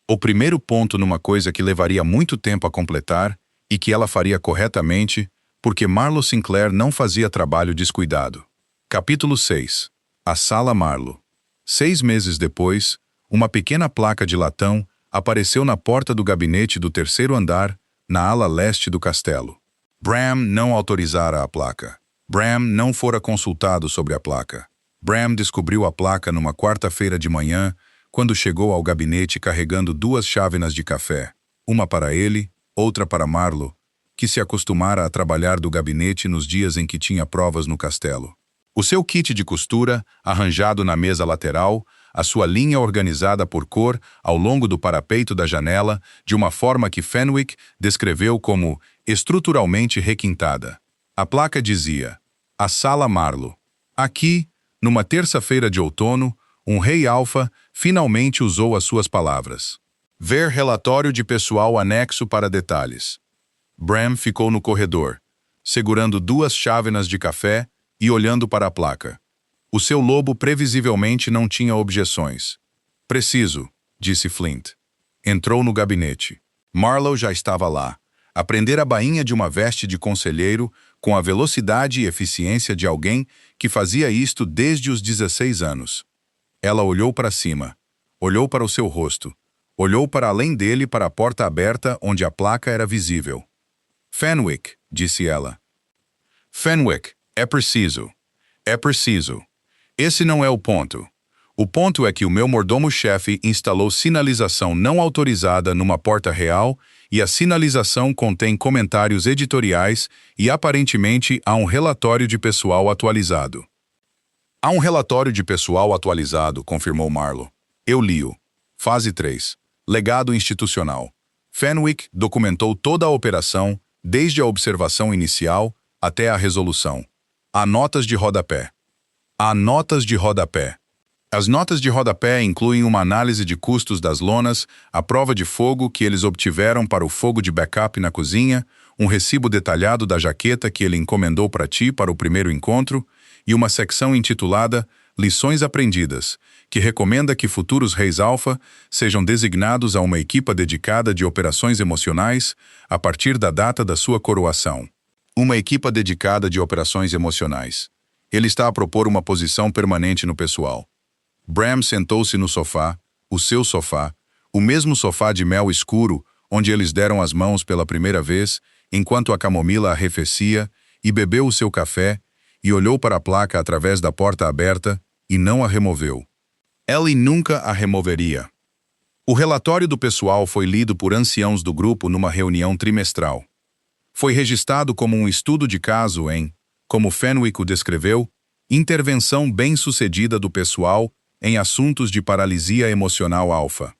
O primeiro ponto numa coisa que levaria muito tempo a completar e que ela faria corretamente, porque Marlo Sinclair não fazia trabalho descuidado. Capítulo 6. A Sala Marlo. 6 meses depois, uma pequena placa de latão apareceu na porta do gabinete do 3º andar, na ala leste do castelo. Bram não autorizara a placa. Bram não fora consultado sobre a placa. Bram descobriu a placa numa quarta-feira de manhã, quando chegou ao gabinete carregando 2 chávenas de café, uma para ele, outra para Marlo, que se acostumara a trabalhar do gabinete nos dias em que tinha provas no castelo. O seu kit de costura, arranjado na mesa lateral, a sua linha organizada por cor ao longo do parapeito da janela, de uma forma que Fenwick descreveu como estruturalmente requintada. A placa dizia: A Sala Marlowe. Aqui, numa terça-feira de outono, um rei alfa finalmente usou as suas palavras. Ver relatório de pessoal anexo para detalhes. Bram ficou no corredor, segurando 2 chávenas de café e olhando para a placa. O seu lobo previsivelmente não tinha objeções. Preciso, disse Flint. Entrou no gabinete. Marlowe já estava lá, a prender a bainha de uma veste de conselheiro com a velocidade e eficiência de alguém que fazia isto desde os 16 anos. Ela olhou para cima, olhou para o seu rosto, olhou para além dele para a porta aberta onde a placa era visível. Fenwick, disse ela. Fenwick, é preciso. É preciso. Esse não é o ponto. O ponto é que o meu mordomo-chefe instalou sinalização não autorizada numa porta real e a sinalização contém comentários editoriais e aparentemente há um relatório de pessoal atualizado. Há um relatório de pessoal atualizado, confirmou Marlowe. Eu li-o. Fase 3. Legado institucional. Fenwick documentou toda a operação, desde a observação inicial até a resolução. Há notas de rodapé. Há notas de rodapé. As notas de rodapé incluem uma análise de custos das lonas, a prova de fogo que eles obtiveram para o fogo de backup na cozinha, um recibo detalhado da jaqueta que ele encomendou para ti para o primeiro encontro e uma secção intitulada Lições Aprendidas, que recomenda que futuros reis alfa sejam designados a uma equipa dedicada de operações emocionais a partir da data da sua coroação. Uma equipa dedicada de operações emocionais. Ele está a propor uma posição permanente no pessoal. Bram sentou-se no sofá, o seu sofá, o mesmo sofá de mel escuro onde eles deram as mãos pela primeira vez, enquanto a camomila arrefecia, e bebeu o seu café, e olhou para a placa através da porta aberta e não a removeu. Ellie nunca a removeria. O relatório do pessoal foi lido por anciãos do grupo numa reunião trimestral. Foi registrado como um estudo de caso em, como Fenwick o descreveu, intervenção bem-sucedida do pessoal em assuntos de paralisia emocional alfa.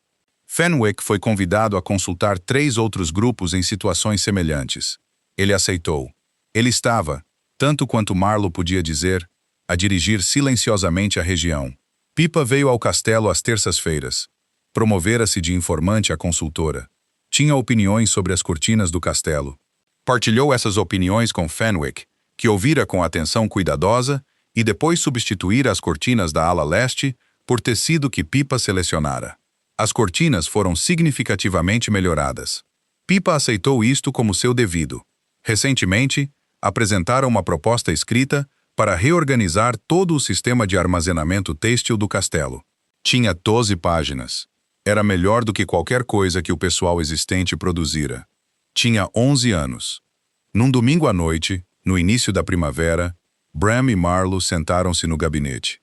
Fenwick foi convidado a consultar 3 outros grupos em situações semelhantes. Ele aceitou. Ele estava, tanto quanto Marlowe podia dizer, a dirigir silenciosamente a região. Pippa veio ao castelo às terças-feiras. Promovera-se de informante à consultora. Tinha opiniões sobre as cortinas do castelo. Partilhou essas opiniões com Fenwick, que ouvira com atenção cuidadosa e depois substituíra as cortinas da ala leste por tecido que Pippa selecionara. As cortinas foram significativamente melhoradas. Pippa aceitou isto como seu devido. Recentemente, apresentaram uma proposta escrita para reorganizar todo o sistema de armazenamento têxtil do castelo. Tinha 12 páginas. Era melhor do que qualquer coisa que o pessoal existente produzira. Tinha 11 anos. Num domingo à noite, no início da primavera, Bram e Marlowe sentaram-se no gabinete.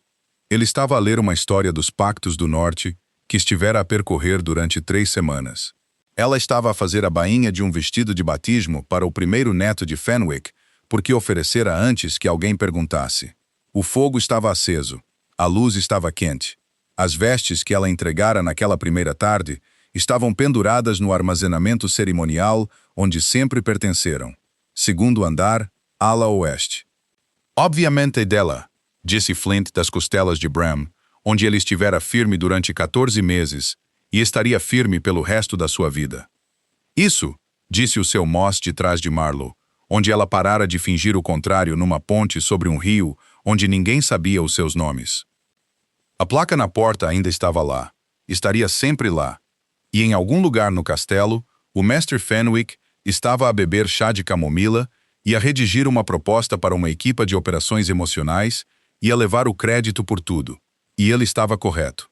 Ele estava a ler uma história dos Pactos do Norte que estivera a percorrer durante 3 semanas. Ela estava a fazer a bainha de um vestido de batismo para o primeiro neto de Fenwick, porque oferecera antes que alguém perguntasse. O fogo estava aceso, a luz estava quente. As vestes que ela entregara naquela primeira tarde estavam penduradas no armazenamento cerimonial onde sempre pertenceram. Segundo andar, ala oeste. Obviamente dela, disse Flint das costelas de Bram, onde ele estivera firme durante 14 meses e estaria firme pelo resto da sua vida. Isso, disse o seu Moss de trás de Marlowe, onde ela parara de fingir o contrário numa ponte sobre um rio onde ninguém sabia os seus nomes. A placa na porta ainda estava lá, estaria sempre lá, e em algum lugar no castelo, o Mestre Fenwick estava a beber chá de camomila e a redigir uma proposta para uma equipa de operações emocionais e a levar o crédito por tudo. E ele estava correto.